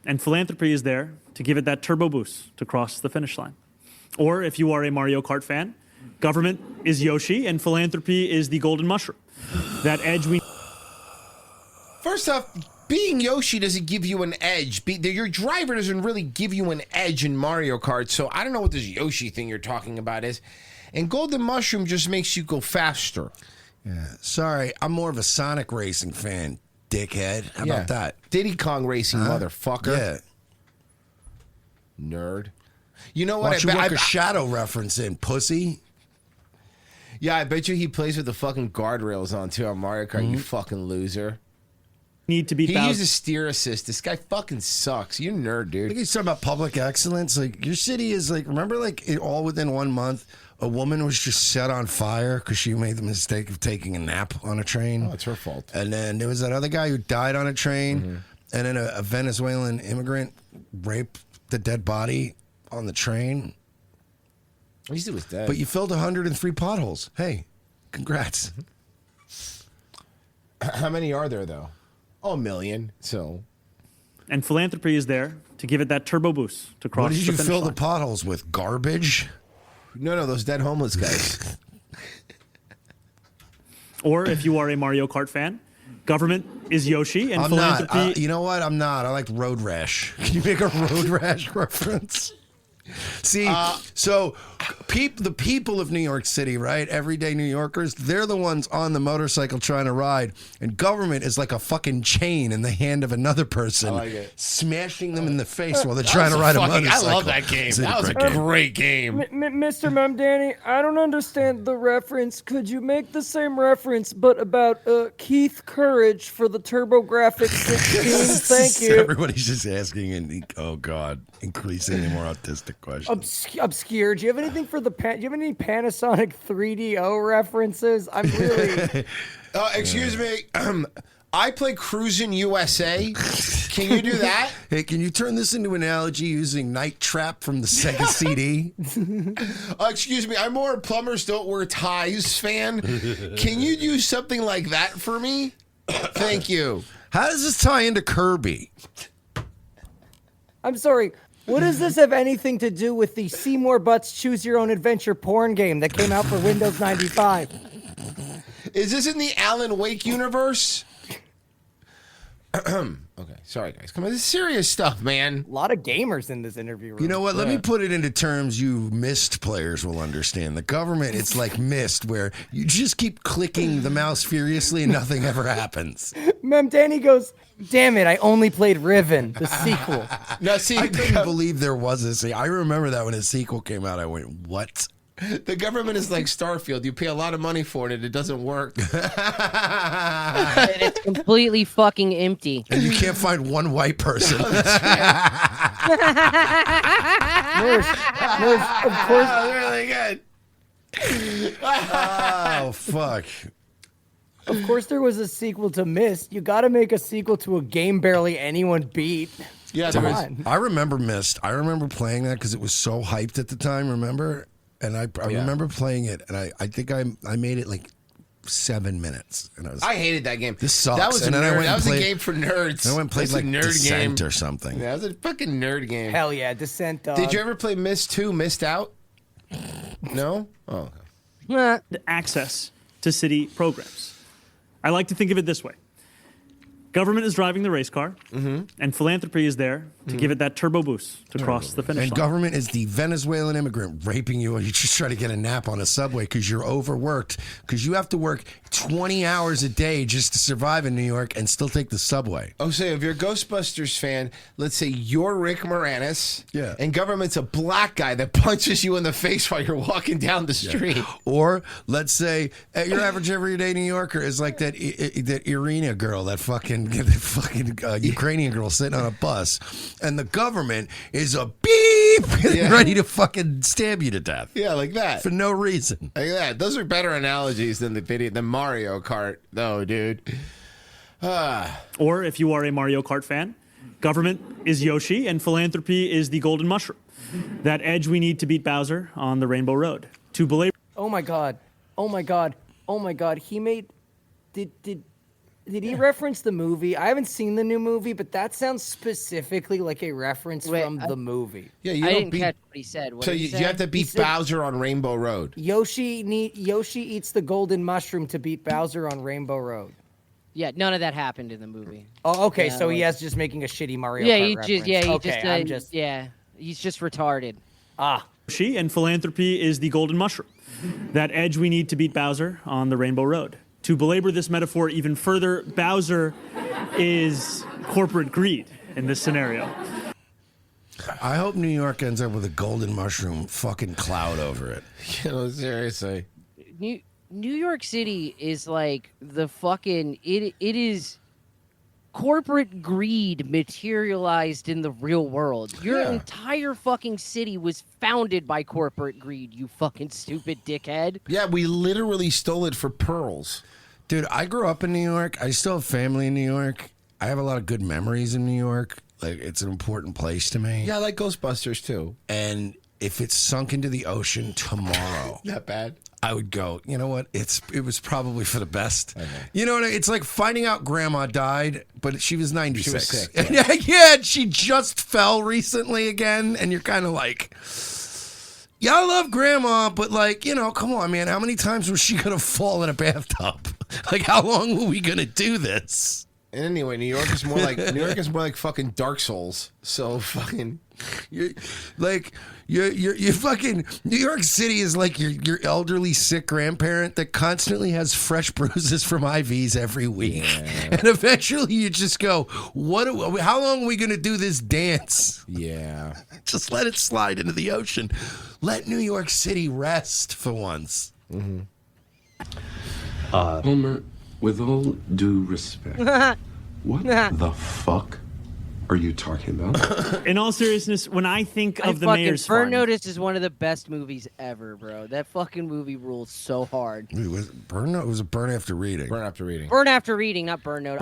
and philanthropy is there to give it that turbo boost to cross the finish line. Or if you are a Mario Kart fan, government is Yoshi, and philanthropy is the golden mushroom. That edge we... First off, being Yoshi doesn't give you an edge. Your driver doesn't really give you an edge in Mario Kart, so I don't know what this Yoshi thing you're talking about is. And golden mushroom just makes you go faster. Yeah. Sorry, I'm more of a Sonic Racing fan, dickhead. How about that? Diddy Kong Racing, motherfucker. Yeah. Nerd. You know Why what? don't you work a shadow reference in, pussy? Yeah, I bet you he plays with the fucking guardrails on, too, on Mario Kart, you fucking loser. Need to be He uses steer assist. This guy fucking sucks. You're a nerd, dude. I think he's talking about public excellence. Like, your city is like, remember, like, all within 1 month, a woman was just set on fire because she made the mistake of taking a nap on a train. Oh, it's her fault. And then there was that other guy who died on a train, and then a Venezuelan immigrant raped the dead body on the train. At least it was dead. But you filled 103 potholes. Hey, congrats. How many are there, though? Oh, 1 million. So. And philanthropy is there to give it that turbo boost to cross What the did you finish fill line. the potholes with? Garbage? No, those dead homeless guys. Or if you are a Mario Kart fan, Government is Yoshi, and I'm philanthropy. not. You know what? I'm not. I like Road Rash. Can you make a Road Rash reference? See, so the people of New York City, right? Everyday New Yorkers, they're the ones on the motorcycle trying to ride, and government is like a fucking chain in the hand of another person, I like it. smashing them in the face while they're trying to ride a motorcycle. I love that game. That was a great game. Mr. Mamdani, I don't understand the reference. Could you make the same reference, but about Keith Courage for the TurboGrafx 16? Thank you. Everybody's just asking, and oh god, increasingly more autistic questions. Obscure. Do you have anything for the do you have any Panasonic 3DO references? I'm really. Excuse me. I play Cruisin' USA. Can you do that? Hey, can you turn this into an analogy using Night Trap from the Sega CD? Excuse me. I'm more a Plumbers Don't Wear Ties fan. Can you do something like that for me? Thank you. How does this tie into Kirby? I'm sorry. What does this have anything to do with the Seymour Butts Choose Your Own Adventure porn game that came out for Windows 95? Is this in the Alan Wake universe? Okay, sorry guys. Come on, this is serious stuff, man. A lot of gamers in this interview room. You know what? Let me put it into terms you Myst players will understand. The government, it's like Myst, where you just keep clicking the mouse furiously and nothing ever happens. Danny goes, damn it, I only played Riven, the sequel. No, see, I couldn't believe there was a sequel. I remember that when a sequel came out, I went, what? The government is like Starfield. You pay a lot of money for it and it doesn't work. And it's completely fucking empty. And you can't find one white person. Of course. Really good. Oh, fuck. Of course there was a sequel to Myst. You got to make a sequel to a game barely anyone beat. Yeah, Come on. I remember Myst. I remember playing that because it was so hyped at the time, remember? And I remember playing it, and I think I made it like 7 minutes. And I hated that game. This sucks. That was, and then I went that was played, a game for nerds. I went and played That's like a nerd Descent game or something. Yeah, it was a fucking nerd game. Hell yeah, Descent. Did you ever play Myst 2, Missed Out? No? Oh, The access to city programs. I like to think of it this way. Government is driving the race car, and philanthropy is there to give it that turbo boost to cross the finish And line. government is the Venezuelan immigrant raping you while you just try to get a nap on a subway because you're overworked, because you have to work 20 hours a day just to survive in New York and still take the subway. Oh, so if you're a Ghostbusters fan, let's say you're Rick Moranis, and government's a black guy that punches you in the face while you're walking down the street. Yeah. Or let's say your average everyday New Yorker is like that Irina girl, that fucking Ukrainian girl sitting on a bus, and the government is a beep ready to fucking stab you to death. Yeah, like that. For no reason. Like that. Those are better analogies than the Mario Kart, though, dude. Or if you are a Mario Kart fan, government is Yoshi, and philanthropy is the golden mushroom. That edge we need to beat Bowser on the Rainbow Road. To belabor. Oh my god. Oh my god. Oh my god. He made. Did he reference the movie? I haven't seen the new movie, but that sounds specifically like a reference from the movie. Yeah, you I don't didn't catch what he said. What So did he you say? have to beat Bowser on Rainbow Road. Yoshi eats the golden mushroom to beat Bowser on Rainbow Road. Yeah, none of that happened in the movie. Oh, okay. Yeah, so he like- has just making a shitty Mario Yeah, Kart he reference. just, he's just retarded. Yoshi, and philanthropy is the golden mushroom. That edge we need to beat Bowser on the Rainbow Road. To belabor this metaphor even further, Bowser is corporate greed in this scenario. I hope New York ends up with a golden mushroom fucking cloud over it. You know, seriously. New York City is like the fucking it is corporate greed materialized in the real world. Your entire fucking city was founded by corporate greed, you fucking stupid dickhead. Yeah, we literally stole it for pearls. Dude, I grew up in New York. I still have family in New York. I have a lot of good memories in New York. Like, it's an important place to me. Yeah, I like Ghostbusters too. And if it's sunk into the ocean tomorrow, not bad. I would go, you know what? It was probably for the best. You know what? It's like finding out grandma died, but she was 96. She was sick, Yeah, she just fell recently again. And you're kind of like, yeah, I love grandma, but like, you know, come on, man. How many times was she going to fall in a bathtub? Like, how long are we gonna do this? And anyway, New York is more like fucking Dark Souls. So fucking, you're fucking New York City is like your elderly sick grandparent that constantly has fresh bruises from IVs every week, and eventually you just go, how long are we gonna do this dance? Yeah, just let it slide into the ocean. Let New York City rest for once. Homer, with all due respect, what the fuck are you talking about? In all seriousness, when I think of the fucking Mayor's Burn Fund, Notice is one of the best movies ever, bro. That fucking movie rules so hard. It was Burn After Reading. Burn After Reading. Burn After Reading, not Burn Notice.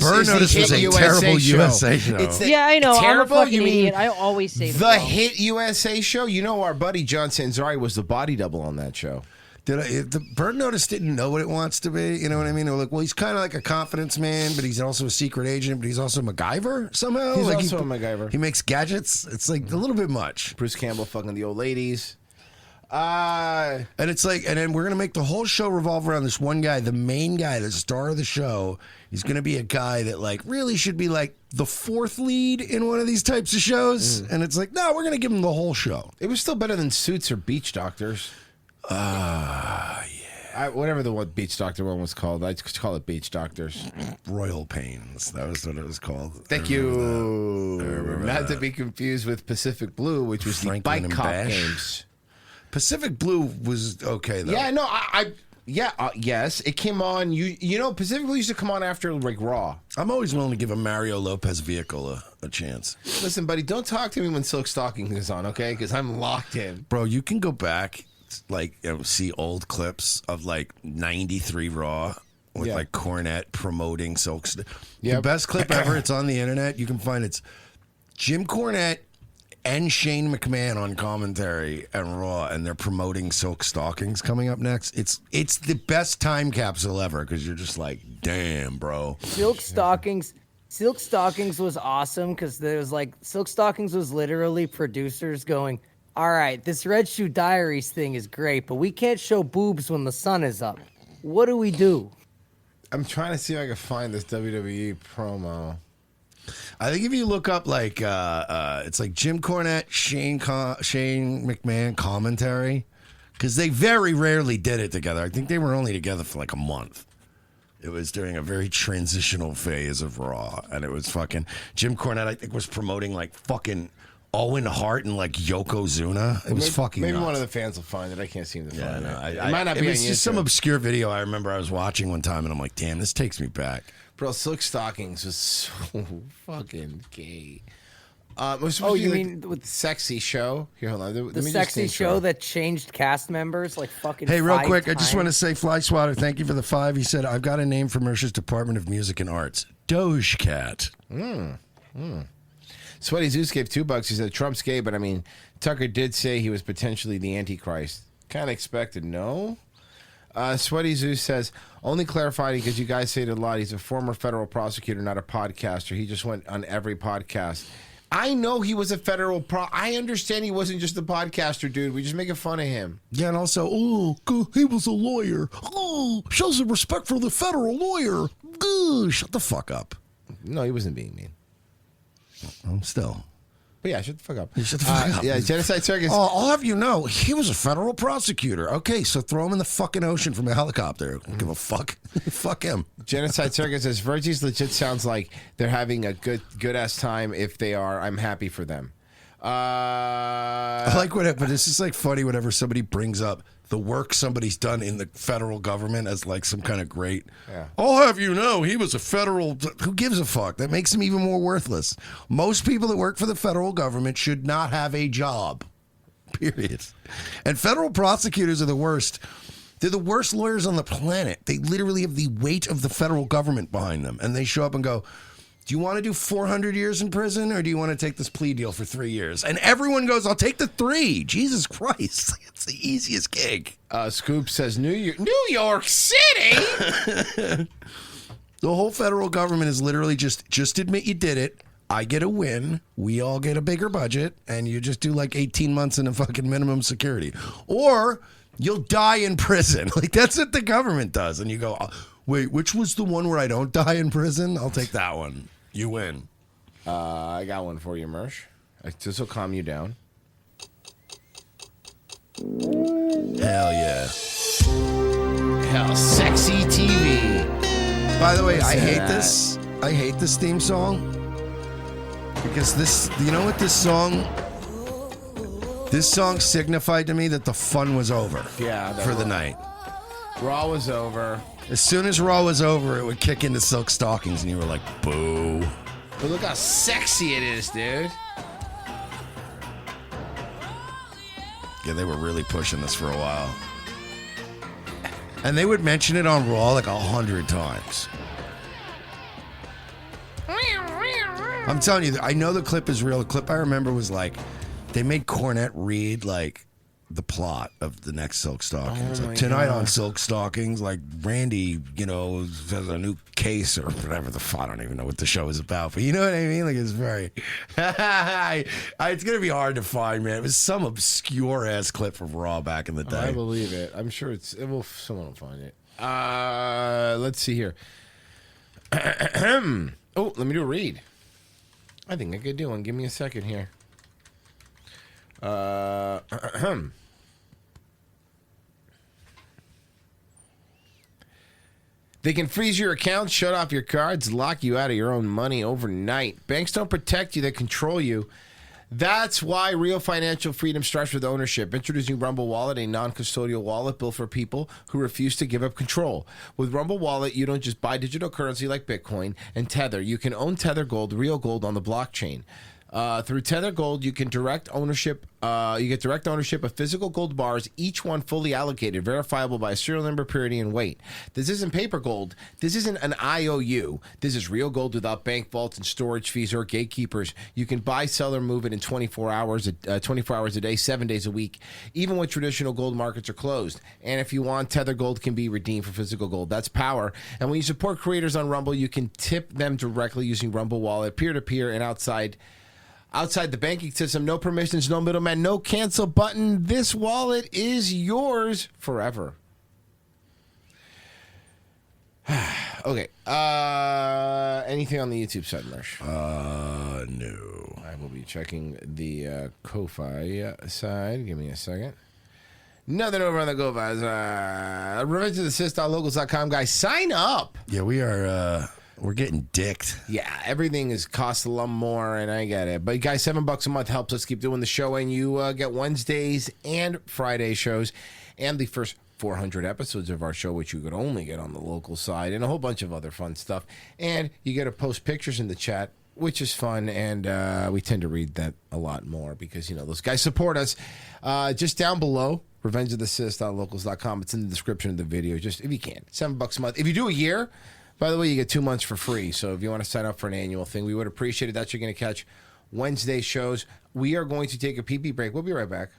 Burn Notice was a terrible USA show. Yeah, I know. Terrible? I'm a fucking You mean idiot. I always say the hit USA show? You know, our buddy John Sanzari was the body double on that show. The Burn Notice didn't know what it wants to be. You know what I mean? They were like, well, he's kind of like a confidence man, but he's also a secret agent, but he's also MacGyver somehow. He's like also a MacGyver. He makes gadgets. It's like a little bit much. Bruce Campbell fucking the old ladies. And it's like, and then we're going to make the whole show revolve around this one guy, the main guy, the star of the show. He's going to be a guy that like really should be like the fourth lead in one of these types of shows. And it's like, no, we're going to give him the whole show. It was still better than Suits or Beach Doctors. Whatever the one Beach Doctor one was called, I just call it Beach Doctors. Royal Pains. That was what it was called. Thank you. Not to be confused with Pacific Blue, which was Franklin the bike and cop Bash. games. Pacific Blue was okay though. Yeah, no, yes, it came on. You know, Pacific Blue used to come on after like Raw. I'm always willing to give a Mario Lopez vehicle a chance. Listen, buddy, don't talk to me when Silk Stockings is on, okay? Because I'm locked in. Bro, you can go back, like, see old clips of like '93 Raw with like Cornette promoting Silk. The best clip ever. It's on the internet. You can find it's Jim Cornette and Shane McMahon on commentary and Raw, and they're promoting Silk Stockings coming up next. It's the best time capsule ever because you're just like, damn, bro. Silk Stockings was awesome because there was like Silk Stockings was literally producers going, all right, this Red Shoe Diaries thing is great, but we can't show boobs when the sun is up. What do we do? I'm trying to see if I can find this WWE promo. I think if you look up like it's like Jim Cornette, Shane McMahon commentary, because they very rarely did it together. I think they were only together for like a month. It was during a very transitional phase of Raw, and it was fucking Jim Cornette. I think was promoting like fucking Owen Hart and like Yokozuna. It was fucking maybe nuts. one of the fans will find it. I can't seem to find it. It It might not be. was on just some YouTube. obscure video I remember I was watching one time, and I'm like, damn, this takes me back. Bro, Silk Stockings was so fucking gay. It was Oh, supposed to you be, mean with sexy show? Here, hold on. Let The me just sexy intro. show that changed cast members like fucking. Hey, real 5 quick, I just want to times? say, Fly Swatter, thank you for the 5. He said, I've got a name for Mercer's Department of Music and Arts. Doge Cat. Sweaty Zeus gave $2. He said Trump's gay, but I mean, Tucker did say he was potentially the Antichrist. Kind of expected, no? Sweaty Zeus says, only clarifying because you guys say it a lot. He's a former federal prosecutor, not a podcaster. He just went on every podcast. I know he was a federal I understand he wasn't just a podcaster, dude. We just making fun of him. Yeah, and also, he was a lawyer. Oh, shows some respect for the federal lawyer. Shut the fuck up. No, he wasn't being mean. Still. But yeah, shut the fuck up. Shut the fuck up. Yeah, Genocide Circus. Oh, I'll have you know, he was a federal prosecutor. Okay, so throw him in the fucking ocean from a helicopter. Don't give a fuck. Fuck him. Genocide Circus says Virgie's legit sounds like they're having a good ass time. If they are, I'm happy for them. I like but it's just like funny whenever somebody brings up the work somebody's done in the federal government as like some kind of great. Yeah. I'll have you know, he was a federal. Who gives a fuck? That makes him even more worthless. Most people that work for the federal government should not have a job. Period. And federal prosecutors are the worst. They're the worst lawyers on the planet. They literally have the weight of the federal government behind them. And they show up and go, do you want to do 400 years in prison or do you want to take this plea deal for 3 years? And everyone goes, I'll take the 3. Jesus Christ. It's the easiest gig. Scoop says New York City. The whole federal government is literally just admit you did it. I get a win. We all get a bigger budget. And you just do like 18 months in a fucking minimum security. Or you'll die in prison. Like that's what the government does. And you go, Wait, which was the one where I don't die in prison? I'll take that one. You win. I got one for you, Mersh. This will calm you down. Hell yeah. Hell, sexy TV. By the way, Listen I to hate that. this. I hate this theme song. Because this, you know what this song signified to me that the fun was over. Yeah. For the night. Raw was over. As soon as Raw was over, it would kick into Silk Stockings and you were like, boo. But look how sexy it is, dude. Yeah, they were really pushing this for a while. And they would mention it on Raw like 100 times. I'm telling you, I know the clip is real. The clip I remember was like, they made Cornette read like the plot of the next Silk Stockings. Oh Like, my tonight God. on Silk Stockings, like Randy, has a new case or whatever the fuck. I don't even know what the show is about, but you know what I mean? Like it's very, it's gonna be hard to find, man. It was some obscure ass clip from Raw back in the day. I believe it. I'm sure someone will find it. Let's see here. Oh, let me do a read. I think I could do one. Give me a second here. They can freeze your account, shut off your cards, lock you out of your own money overnight. Banks don't protect you, they control you. That's why real financial freedom starts with ownership. Introducing Rumble Wallet, a non-custodial wallet built for people who refuse to give up control. With Rumble Wallet, you don't just buy digital currency like Bitcoin and Tether. You can own Tether Gold, real gold on the blockchain. Through Tether Gold, you can direct ownership. You get direct ownership of physical gold bars, each one fully allocated, verifiable by serial number, purity, and weight. This isn't paper gold. This isn't an IOU. This is real gold without bank vaults and storage fees or gatekeepers. You can buy, sell, or move it in 24 hours a day, 7 days a week, even when traditional gold markets are closed. And if you want, Tether Gold can be redeemed for physical gold. That's power. And when you support creators on Rumble, you can tip them directly using Rumble Wallet, peer-to-peer, and outside the banking system. No permissions, no middleman, no cancel button. This wallet is yours forever. Okay. Anything on the YouTube side, Mersh? No. I will be checking the Ko-Fi side. Give me a second. Nothing over on the Ko-Fi side. RevengeOfTheSith.locals.com, guys. Sign up. Yeah, we are. We're getting dicked. Yeah, everything is cost a lot more, and I get it. But guys, $7 a month helps us keep doing the show, and you get Wednesdays and Friday shows, and the first 400 episodes of our show, which you could only get on the local side, and a whole bunch of other fun stuff. And you get to post pictures in the chat, which is fun, and we tend to read that a lot more because, those guys support us. Just down below, RevengeOfTheSith.locals.com. It's in the description of the video. Just, if you can, $7 a month. If you do a year, by the way, you get 2 months for free. So if you want to sign up for an annual thing, we would appreciate it. That's you're going to catch Wednesday shows. We are going to take a pee-pee break. We'll be right back.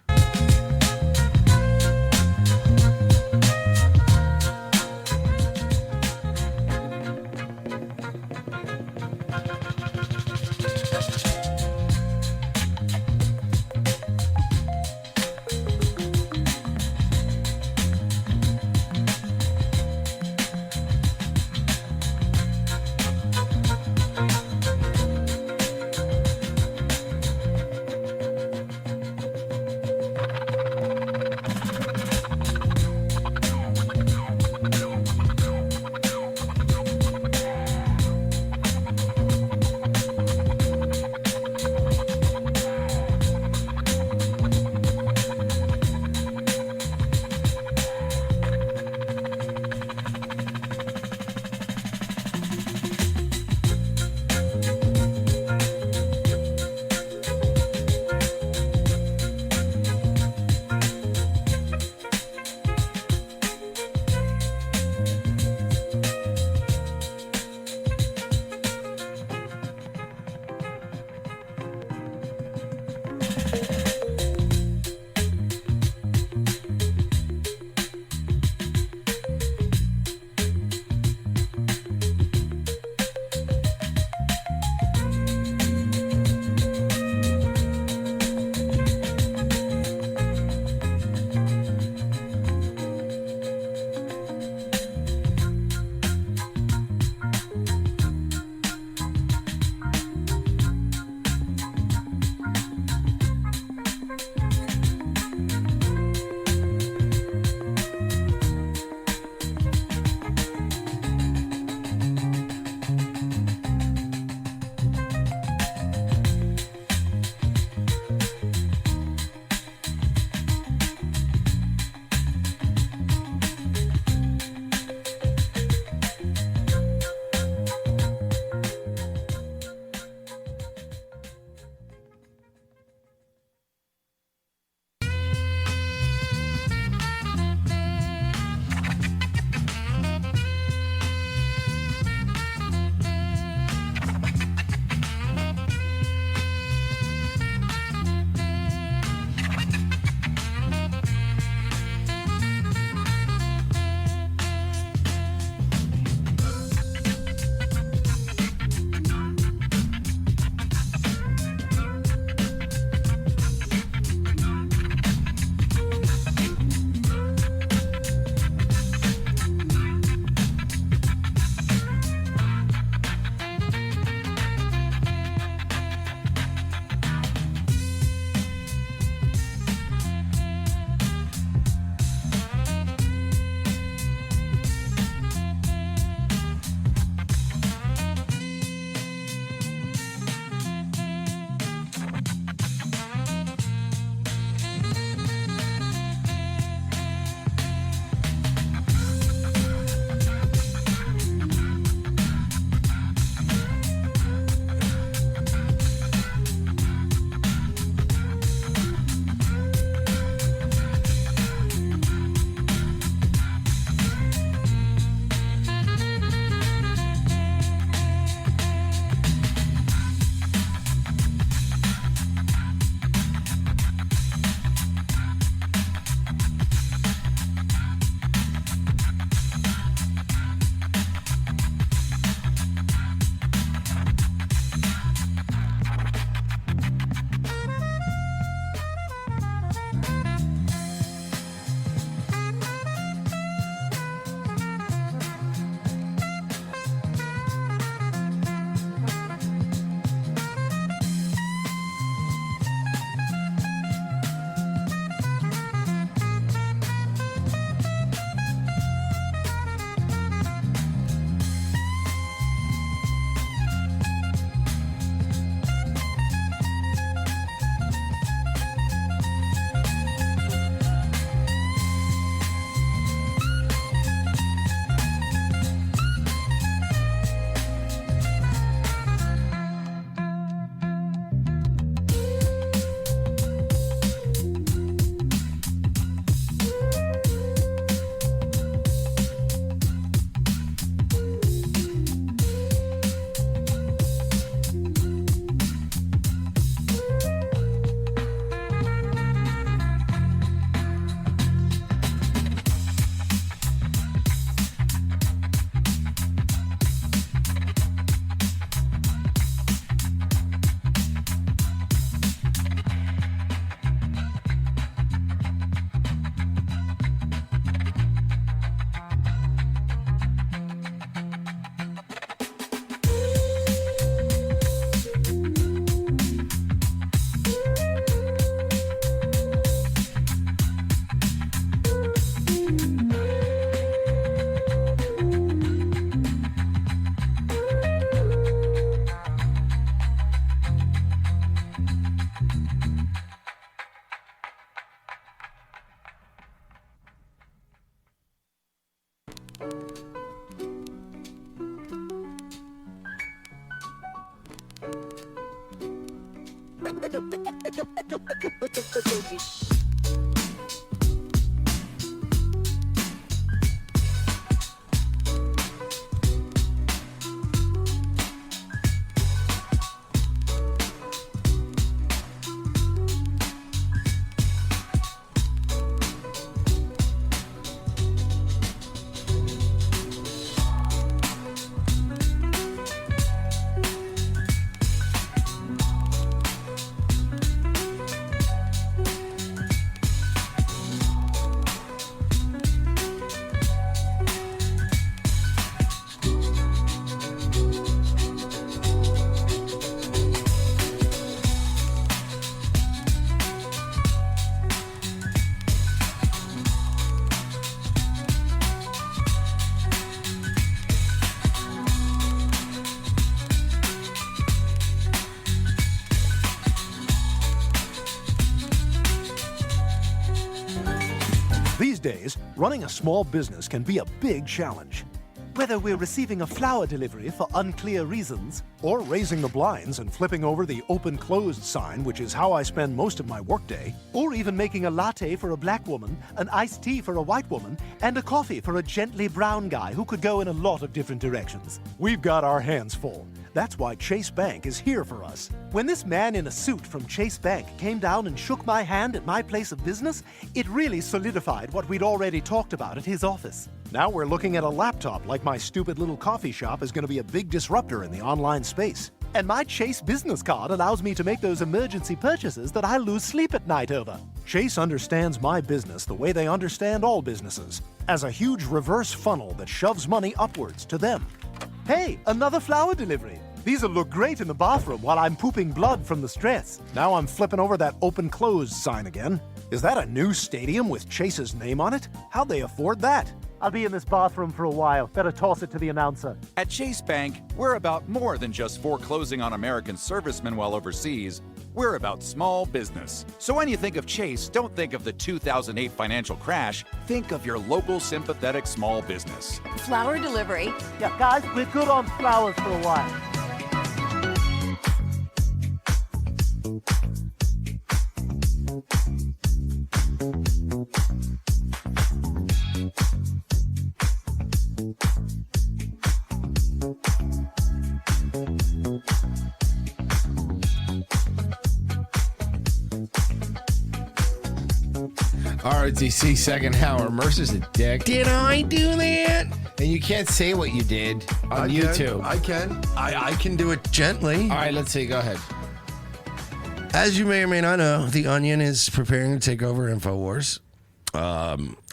These days, running a small business can be a big challenge. Whether we're receiving a flower delivery for unclear reasons, or raising the blinds and flipping over the open-closed sign, which is how I spend most of my workday, or even making a latte for a black woman, an iced tea for a white woman, and a coffee for a gently brown guy who could go in a lot of different directions. We've got our hands full. That's why Chase Bank is here for us. When this man in a suit from Chase Bank came down and shook my hand at my place of business, it really solidified what we'd already talked about at his office. Now we're looking at a laptop like my stupid little coffee shop is going to be a big disruptor in the online space. And my Chase business card allows me to make those emergency purchases that I lose sleep at night over. Chase understands my business the way they understand all businesses, as a huge reverse funnel that shoves money upwards to them. Hey, another flower delivery. These'll look great in the bathroom while I'm pooping blood from the stress. Now I'm flipping over that open-closed sign again. Is that a new stadium with Chase's name on it? How'd they afford that? I'll be in this bathroom for a while. Better toss it to the announcer. At Chase Bank, we're about more than just foreclosing on American servicemen while overseas. We're about small business. So when you think of Chase, don't think of the 2008 financial crash. Think of your local sympathetic small business. Flower delivery. Yeah, guys, we're good on flowers for a while. ROTC second hour. Mercer's a dick. Did I do that? And you can't say what you did on YouTube. I can do it gently. All right, let's see. Go ahead. As you may or may not know, The Onion is preparing to take over InfoWars.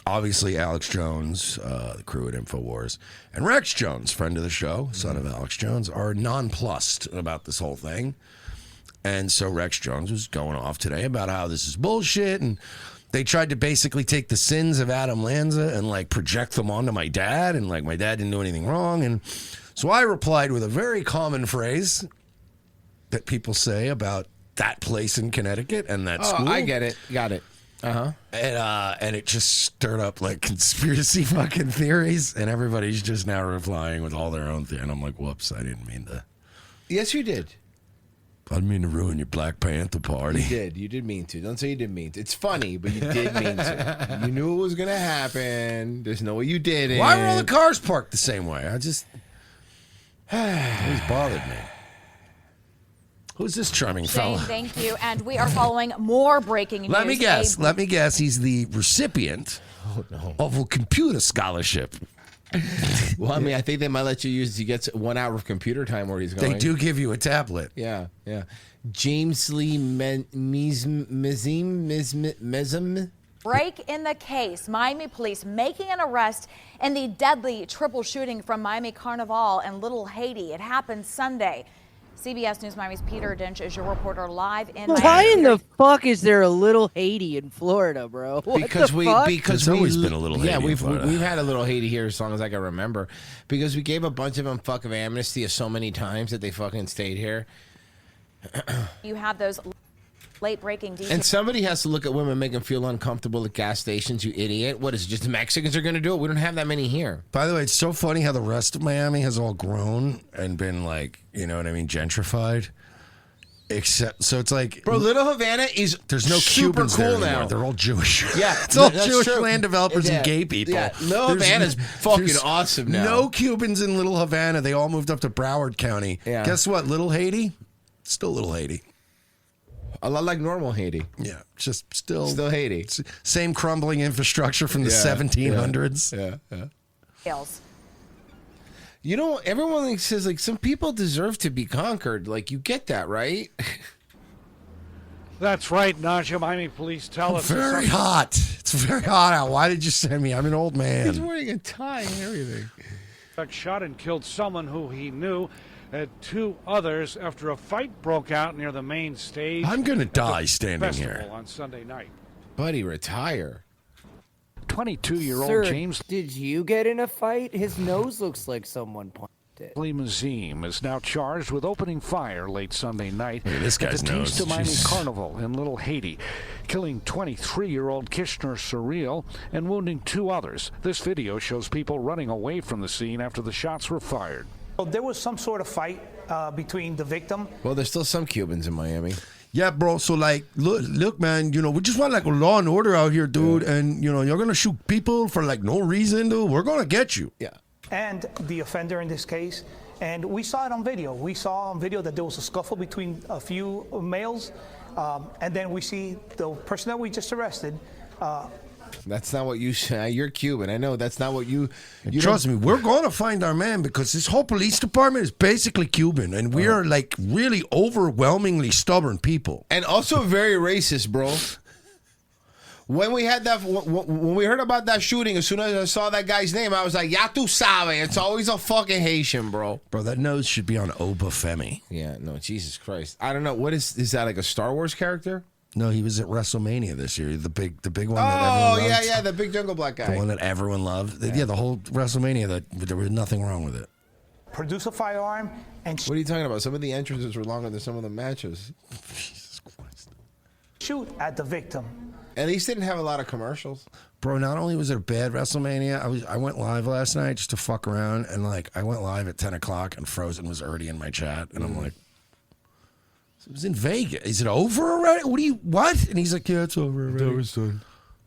Obviously, Alex Jones, the crew at InfoWars, and Rex Jones, friend of the show, son of Alex Jones, are nonplussed about this whole thing. And so Rex Jones was going off today about how this is bullshit, and they tried to basically take the sins of Adam Lanza and like project them onto my dad, and like my dad didn't do anything wrong. And so I replied with a very common phrase that people say about that place in Connecticut and that school. I get it. Got it. Uh-huh. And it just stirred up like conspiracy fucking theories, and everybody's just now replying with all their own thing. And I'm like, whoops, I didn't mean to. Yes, you did. I didn't mean to ruin your Black Panther party. You did. You did mean to. Don't say you didn't mean to. It's funny, but you did mean to. You knew it was going to happen. There's no way you did it. Why were all the cars parked the same way? I just... it always bothered me. Who's this charming fella? Thank you. And we are following more breaking news. Let me guess. He's the recipient of a computer scholarship. Well, I mean, I think they might let you use. He gets 1 hour of computer time where he's going. They do give you a tablet. Yeah. James Lee Mezim. Break in the case. Miami police making an arrest in the deadly triple shooting from Miami Carnival and Little Haiti. It happened Sunday. CBS News Miami's Peter Dinch is your reporter live in Miami. Why in the fuck is there a Little Haiti in Florida, bro? Because we've always been a little Haiti. Yeah, we've had a little Haiti here as long as I can remember. Because we gave a bunch of them fucking amnesty so many times that they fucking stayed here. You have those late breaking details. And somebody has to look at women, make them feel uncomfortable at gas stations, you idiot. What is it, just the Mexicans are going to do it? We don't have that many here. By the way, it's so funny how the rest of Miami has all grown and been like, you know what I mean, gentrified. Except, so it's like, Bro, Little Havana is there's no super Cubans cool there anymore. now. They're all Jewish. Yeah, it's all that's Jewish true. land developers and gay people. Yeah, Little There's Havana's fucking there's awesome now. No Cubans in Little Havana. They all moved up to Broward County. Yeah. Guess what? Little Haiti, still Little Haiti. A lot like normal Haiti. Yeah, just still Haiti. Same crumbling infrastructure from the 1700s. Yeah. Details. You know, everyone says like some people deserve to be conquered. Like you get that, right? That's right, Naja. Miami police tell us. Very hot. It's very hot out. Why did you send me? I'm an old man. He's wearing a tie and everything. Shot and killed someone who he knew. Had 2 others after a fight broke out near the main stage. I'm gonna at the die standing festival here. on Sunday night. Buddy, retire. 22-year-old Sir, James did you get in a fight? His nose looks like someone pointed it. Mazim is now charged with opening fire late Sunday night Look at this at guy's the Taste nose. of Miami Jesus. Carnival in Little Haiti, killing 23-year-old Kishner Surreal and wounding 2 others. This video shows people running away from the scene after the shots were fired. There was some sort of fight between the victim. Well, there's still some Cubans in Miami. Yeah, bro. So like, look, man. You know, we just want like a law and order out here, dude. And you know, you're gonna shoot people for like no reason, dude. We're gonna get you. Yeah. And the offender in this case. And we saw it on video. We saw on video that there was a scuffle between a few males. And then we see the person that we just arrested. That's not what you say. You're Cuban. I know that's not what you Trust me, we're going to find our man because this whole police department is basically Cuban, and we are like really overwhelmingly stubborn people, and also very racist, bro. When we had that, when we heard about that shooting, as soon as I saw that guy's name, I was like, "Ya tu sabe." It's always a fucking Haitian, bro. Bro, that nose should be on Obafemi. Yeah, no, Jesus Christ. I don't know. What is that like a Star Wars character? No, he was at WrestleMania this year. The big one that Oh everyone loved. yeah, the big jungle black guy. The one that everyone loved. Yeah, the whole WrestleMania. There was nothing wrong with it. Produce a firearm and What are you talking about? Some of the entrances were longer than some of the matches. Jesus Christ. shoot at the victim. At least didn't have a lot of commercials. Bro, not only was it a bad WrestleMania, I went live last night just to fuck around, and like I went live at 10 o'clock, and Frozen was already in my chat, and I'm like, it was in Vegas. Is it over already? What? And he's like, yeah, it's over already.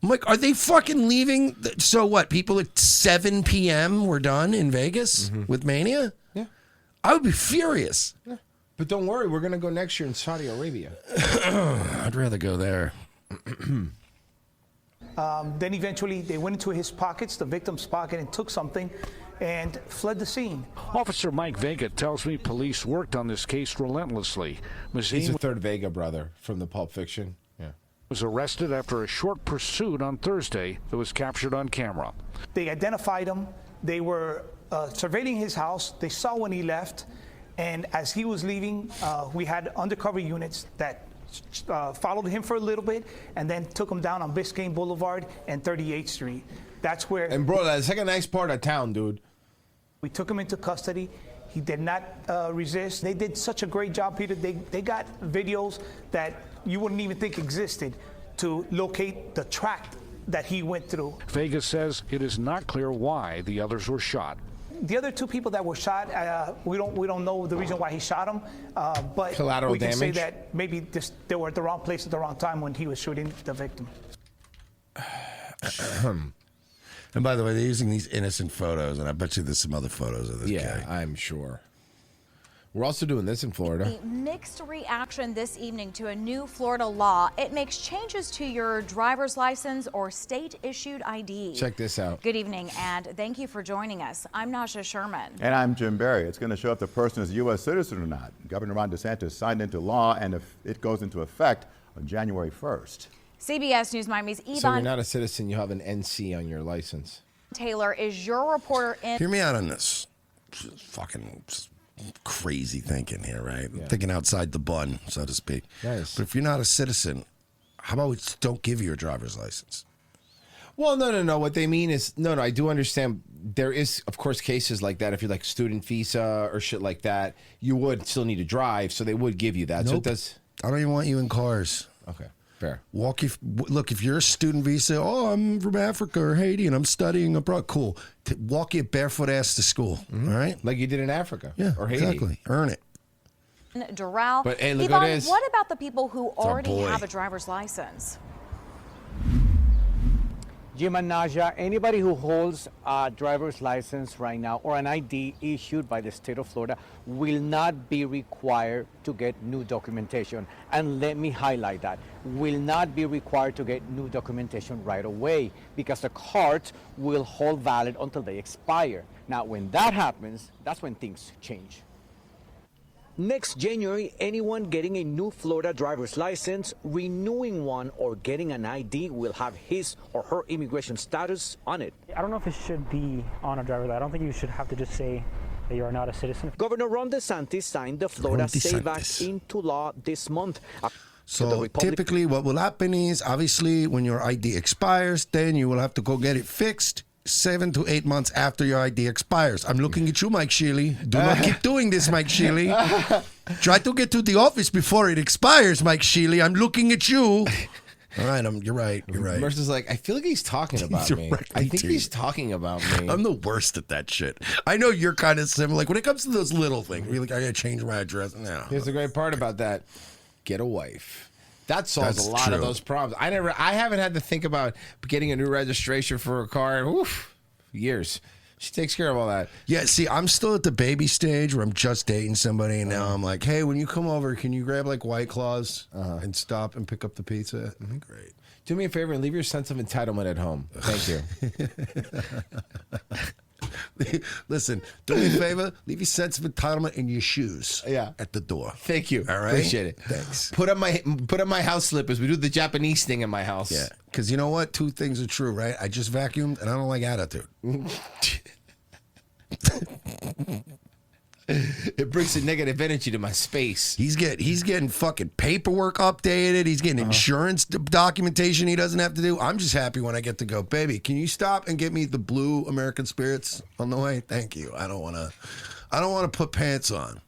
I'm like, are they fucking leaving? So what? People at 7 p.m. were done in Vegas with Mania? Yeah. I would be furious. Yeah. But don't worry, we're going to go next year in Saudi Arabia. I'd rather go there. Then eventually they went into his pockets, the victim's pocket, and took something and fled the scene. Officer Mike Vega tells me police worked on this case relentlessly. He's Mazim the third Vega brother from the Pulp Fiction. Yeah. was arrested after a short pursuit on Thursday that was captured on camera. They identified him. They were surveilling his house. They saw when he left. And as he was leaving, we had undercover units that followed him for a little bit and then took him down on Biscayne Boulevard and 38th Street. That's where... And bro, that's like a nice part of town, dude. We took him into custody. He did not resist. They did such a great job, Peter. They got videos that you wouldn't even think existed to locate the track that he went through. Vega says it is not clear why the others were shot. The other 2 people that were shot, we don't know the reason why he shot them, but Collateral we can say damage? that maybe they were at the wrong place at the wrong time when he was shooting the victim. And by the way, they're using these innocent photos, and I bet you there's some other photos of this guy. Yeah, I'm sure. We're also doing this in Florida. A mixed reaction this evening to a new Florida law. It makes changes to your driver's license or state-issued ID. Check this out. Good evening, and thank you for joining us. I'm Nasha Sherman. And I'm Jim Barry. It's going to show if the person is a U.S. citizen or not. Governor Ron DeSantis signed into law, and if it goes into effect on January 1st. CBS News Miami's So you're Yvonne not a citizen, you have an NC on your license. Taylor is your reporter in... Hear me out on this. Fucking crazy thinking here, right? Thinking outside the bun, so to speak. Nice. But if you're not a citizen, how about we just don't give you a driver's license? Well, no. What they mean is, no, I do understand. There is, of course, cases like that. If you're like student visa or shit like that, you would still need to drive, so they would give you that. So it does. I don't even want you in cars. Okay. Fair. Look, if you're a student visa, I'm from Africa or Haiti and I'm studying abroad, cool. Walk your barefoot ass to school, all right? Like you did in Africa Yeah, or Haiti. exactly. Earn it. Doral. But, hey, look at Yvonne, this. what about the people who already boy. have a driver's license? Jim and Naja, anybody who holds a driver's license right now or an ID issued by the state of Florida will not be required to get new documentation. And let me highlight that, will not be required to get new documentation right away because the cards will hold valid until they expire. Now, when that happens, that's when things change. Next January, anyone getting a new Florida driver's license, renewing one, or getting an ID will have his or her immigration status on it. I don't know if it should be on a driver's license. I don't think you should have to just say that you are not a citizen. Governor Ron DeSantis signed the Florida SAVE Act into law this month. So typically what will happen is, obviously, when your ID expires, then you will have to go get it fixed 7 to 8 months after your ID expires. I'm looking at you, Mike Shealy. Do not keep doing this, Mike Shealy. Try to get to the office before it expires, Mike Shealy. I'm looking at you. All right, you're right. You're right. Mercer's like, I feel like he's talking about me. I think he's talking about me. I'm the worst at that shit. I know you're kind of similar. Like when it comes to those little things, you're like, I gotta change my address. No. Here's the great part about that: get a wife. That solves That's a lot true. of those problems. I haven't had to think about getting a new registration for a car in years. She takes care of all that. Yeah, see, I'm still at the baby stage where I'm just dating somebody, and now I'm like, hey, when you come over, can you grab like White Claws and stop and pick up the pizza? Great. Do me a favor and leave your sense of entitlement at home. Thank you. Listen, do me a favor, leave your sense of entitlement in your shoes. Yeah. At the door. Thank you. All right. Appreciate it. Thanks. Put on my house slippers. We do the Japanese thing in my house. Yeah. Because you know what? Two things are true, right? I just vacuumed, and I don't like attitude. It brings a negative energy to my space. He's getting fucking paperwork updated. He's getting insurance documentation he doesn't have to do. I'm just happy when I get to go, baby, can you stop and get me the blue American Spirits on the way? Thank you. I don't want to put pants on.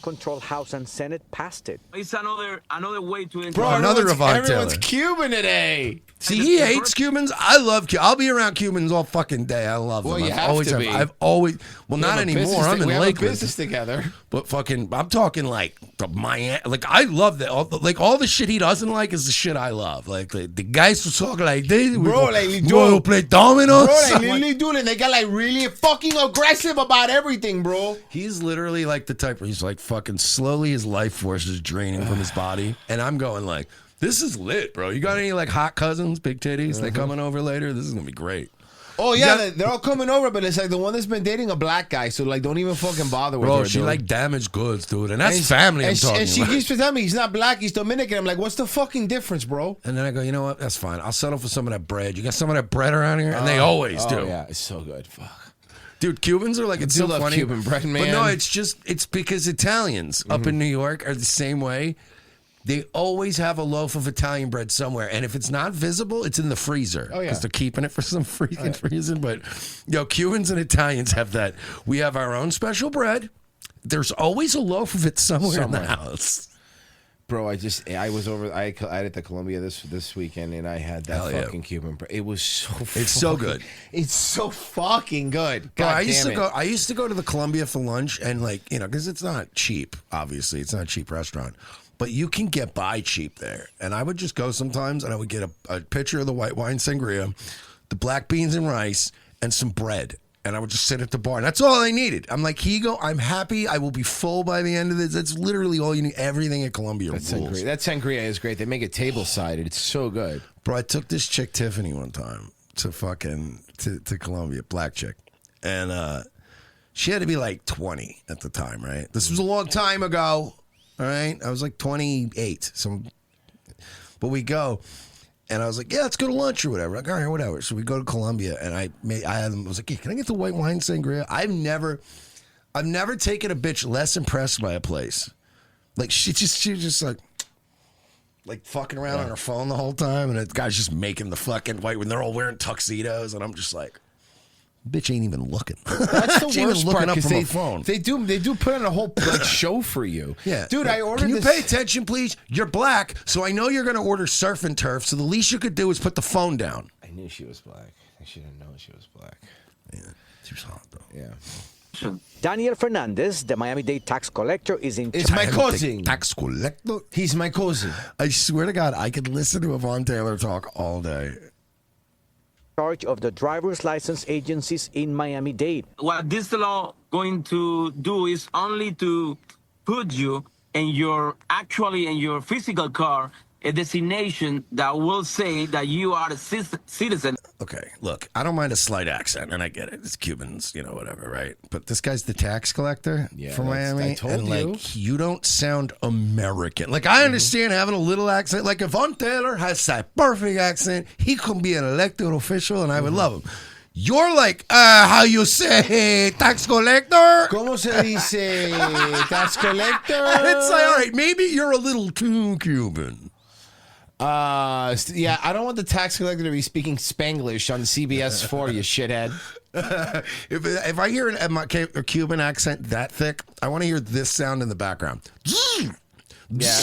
Control House and Senate passed it. It's another way to Bro, another Ravon Everyone's Taylor. Cuban today. See, he hates Cubans. I love Cubans. I'll be around Cubans all fucking day. I love them. Well, you I've have always to be. I've always. Well, We not have a anymore. business I'm in we have a Lakewood. business together. But fucking, I'm talking like the Miami. Like I love that. All the shit he doesn't like is the shit I love. Like the guys who talk like this, Bro, like we wanna play dominoes. Bro, like I'm literally doing it. They got like really fucking aggressive about everything, bro. He's literally like the type where he's like fucking slowly his life force is draining from his body. And I'm going like, this is lit, bro. You got any like hot cousins, big titties? They coming over later? This is going to be great. Oh, yeah, they're all coming over, but it's like the one that's been dating a black guy, so like don't even fucking bother with her. Bro, she dude. like damaged goods, dude. And that's family I'm talking and she about. keeps telling me he's not black, he's Dominican. I'm like, what's the fucking difference, bro? And then I go, you know what? That's fine. I'll settle for some of that bread. You got some of that bread around here? And they always do. Yeah, it's so good. Fuck. Dude, Cubans are like, it's do so love funny. Cuban bread, man. But no, it's because Italians up in New York are the same way. They always have a loaf of Italian bread somewhere. And if it's not visible, it's in the freezer. Oh, yeah. Because they're keeping it for some freaking reason. But, Cubans and Italians have that. We have our own special bread. There's always a loaf of it somewhere. in the house. Bro, I was over. I at the Columbia this weekend, and I had that Hell yeah. fucking Cuban bread. It was so. It's so fucking- good. It's so fucking good. Bro, God I used damn to it. go. I used to go to the Columbia for lunch, and because it's not cheap. Obviously, it's not a cheap restaurant, but you can get by cheap there. And I would just go sometimes, and I would get a pitcher of the white wine sangria, the black beans and rice, and some bread. And I would just sit at the bar, and that's all I needed. I'm like, here you go. I'm happy. I will be full by the end of this. That's literally all you need. Everything at Columbia rules. That sangria is great. They make it table sided. It's so good. Bro, I took this chick Tiffany one time to to Columbia, black chick, and she had to be like 20 at the time, right? This was a long time ago. All right, I was like 28. But we go, and I was like, yeah, let's go to lunch or whatever. Like, all right, whatever. So we go to Columbia, and I was like, hey, can I get the white wine sangria? I've never taken a bitch less impressed by a place. Like she was just like fucking around on her phone the whole time, and the guy's just making the fucking white when they're all wearing tuxedos, and I'm just like, bitch ain't even looking. That's the She ain't worst even part looking up because from her phone. they do put on a whole show for you. Yeah, dude, I ordered. Can you this. pay attention, please? You're black, so I know you're going to order surf and turf. So the least you could do is put the phone down. I knew she was black. I should have known she was black. Yeah, she was hot though. Yeah. Daniel Fernandez, the Miami-Dade tax collector, is in It's my cousin. Tax collector. He's my cousin. I swear to God, I could listen to Yvonne Taylor talk all day. charge of the driver's license agencies in Miami-Dade. What this law going to do is only to put you in your physical car a designation that will say that you are a citizen. Okay, look, I don't mind a slight accent, and I get it. It's Cubans, whatever, right? But this guy's the tax collector from Miami. I told and, you. like, you don't sound American. Like, I understand having a little accent. Like, if Von Taylor has that perfect accent, he could be an elected official, and I would love him. You're like, how you say, tax collector? ¿Cómo se dice tax collector? It's like, all right, maybe you're a little too Cuban. Yeah, I don't want the tax collector to be speaking Spanglish on CBS 4, you shithead. If I hear a Cuban accent that thick, I want to hear this sound in the background. Yeah.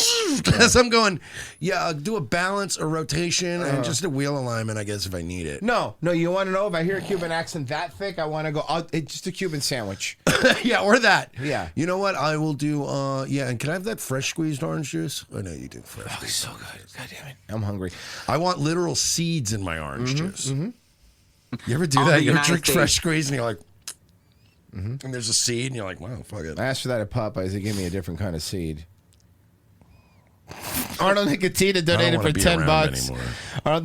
As I'm going, do a balance, a rotation, and just a wheel alignment, I guess, if I need it. No, you want to know if I hear a Cuban accent that thick, I want to go, it's just a Cuban sandwich. Yeah, or that. Yeah. You know what? I will do, and can I have that fresh squeezed orange juice? I know you do fresh. Oh, it's so good. God damn it. I'm hungry. I want literal seeds in my orange juice. Mm-hmm. You ever do All that? the You ever United drink States. fresh squeeze and you're like, and there's a seed and you're like, wow, fuck it. I asked for that at Popeyes. They gave me a different kind of seed. Arnold Nicotina donated for $10. Arnold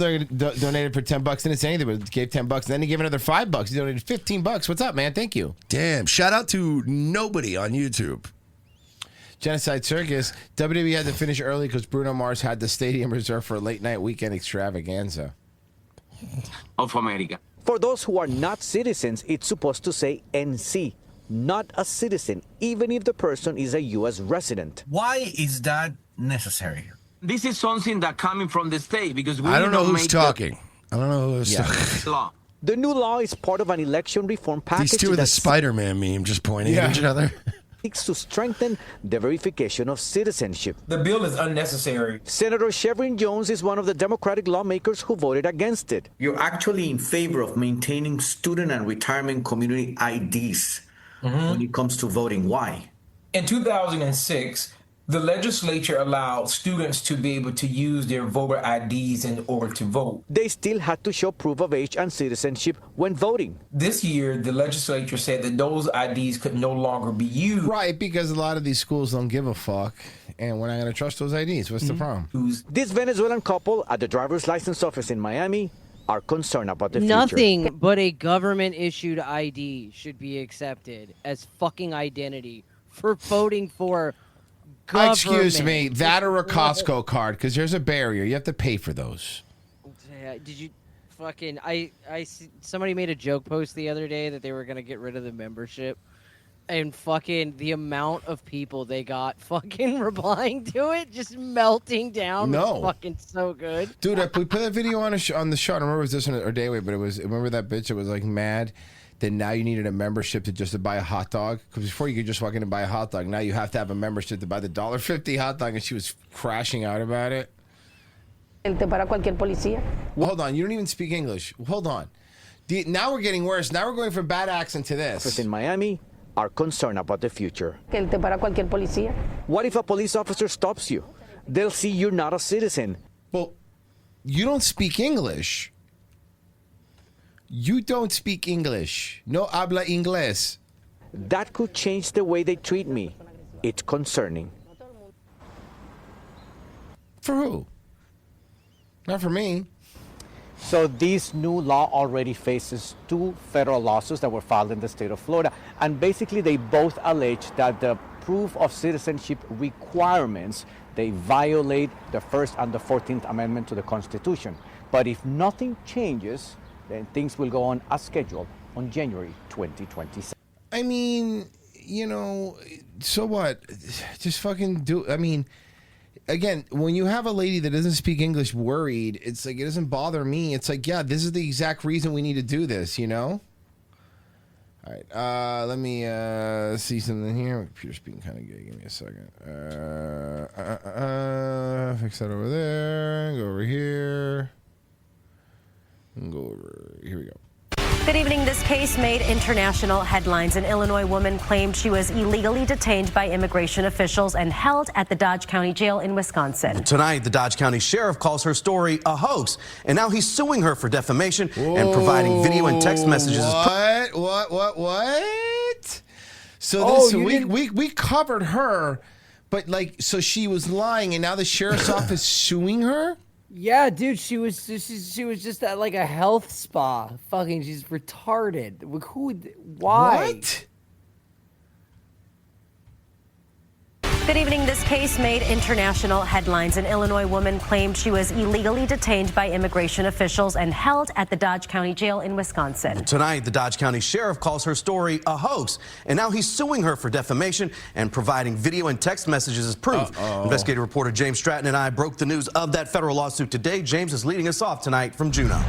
donated for $10. Didn't say anything, but gave $10. And then he gave another $5. He donated $15. What's up, man? Thank you. Damn. Shout out to nobody on YouTube. Genocide Circus. WWE had to finish early because Bruno Mars had the stadium reserved for a late night weekend extravaganza. Of America. For those who are not citizens, it's supposed to say NC, not a citizen, even if the person is a U.S. resident. Why is that necessary? This is something that coming from the state because we I don't know who's make talking. I don't know who's talking. the law. The new law is part of an election reform package These two are the that Spider-Man meme just pointing at each other. seeks to strengthen the verification of citizenship. The bill is unnecessary. Senator Chevron Jones is one of the Democratic lawmakers who voted against it. You're actually in favor of maintaining student and retirement community IDs when it comes to voting. Why? In 2006, the legislature allowed students to be able to use their voter IDs in order to vote. They still had to show proof of age and citizenship when voting. This year, the legislature said that those IDs could no longer be used. Right, because a lot of these schools don't give a fuck, and we're not going to trust those IDs. What's the problem? This Venezuelan couple at the driver's license office in Miami are concerned about the future. Nothing but a government-issued ID should be accepted as fucking identity for voting for government. Excuse me, that or a Costco card, because there's a barrier. You have to pay for those. Did you fucking... somebody made a joke post the other day that they were going to get rid of the membership. And fucking the amount of people they got fucking replying to it, just melting down. No. was fucking so good. Dude, we put that video on the show. I don't remember it was this one or Dayway, but it was, remember that bitch that was like mad that now you needed a membership to buy a hot dog? Because before you could just walk in and buy a hot dog. Now you have to have a membership to buy the $1.50 hot dog, and she was crashing out about it. Para cualquier policía. Well, hold on, you don't even speak English. Hold on. Now we're getting worse. Now we're going from bad accent to this. In Miami are concerned about the future. Para cualquier policía. What if a police officer stops you? They'll see you're not a citizen. Well, you don't speak English. You don't speak English. No habla inglés. That could change the way they treat me. It's concerning. For who? Not for me. So this new law already faces 2 federal lawsuits that were filed in the state of Florida. And basically they both allege that the proof of citizenship requirements, they violate the First and the 14th Amendment to the Constitution. But if nothing changes, then things will go on as scheduled on January 2027. I mean, so what? Just fucking do. I mean, again, when you have a lady that doesn't speak English worried, it's like, it doesn't bother me. It's like, yeah, this is the exact reason we need to do this, All right, let me see something here. My computer's being kind of gay. Give me a second. Fix that over there. Go over here. And go over. Here we go. Good evening. This case made international headlines. An Illinois woman claimed she was illegally detained by immigration officials and held at the Dodge County Jail in Wisconsin. Tonight, the Dodge County Sheriff calls her story a hoax, and now he's suing her for defamation and providing video and text messages. What? So we covered her, but so she was lying, and now the sheriff's office suing her? Yeah, dude, she was just at like a health spa. Fucking, she's retarded. Why? What? Good evening. This case made international headlines. An Illinois woman claimed she was illegally detained by immigration officials and held at the Dodge County Jail in Wisconsin. Tonight, the Dodge County Sheriff calls her story a hoax, and now he's suing her for defamation and providing video and text messages as proof. Investigative reporter James Stratton and I broke the news of that federal lawsuit today. James is leading us off tonight from Juneau.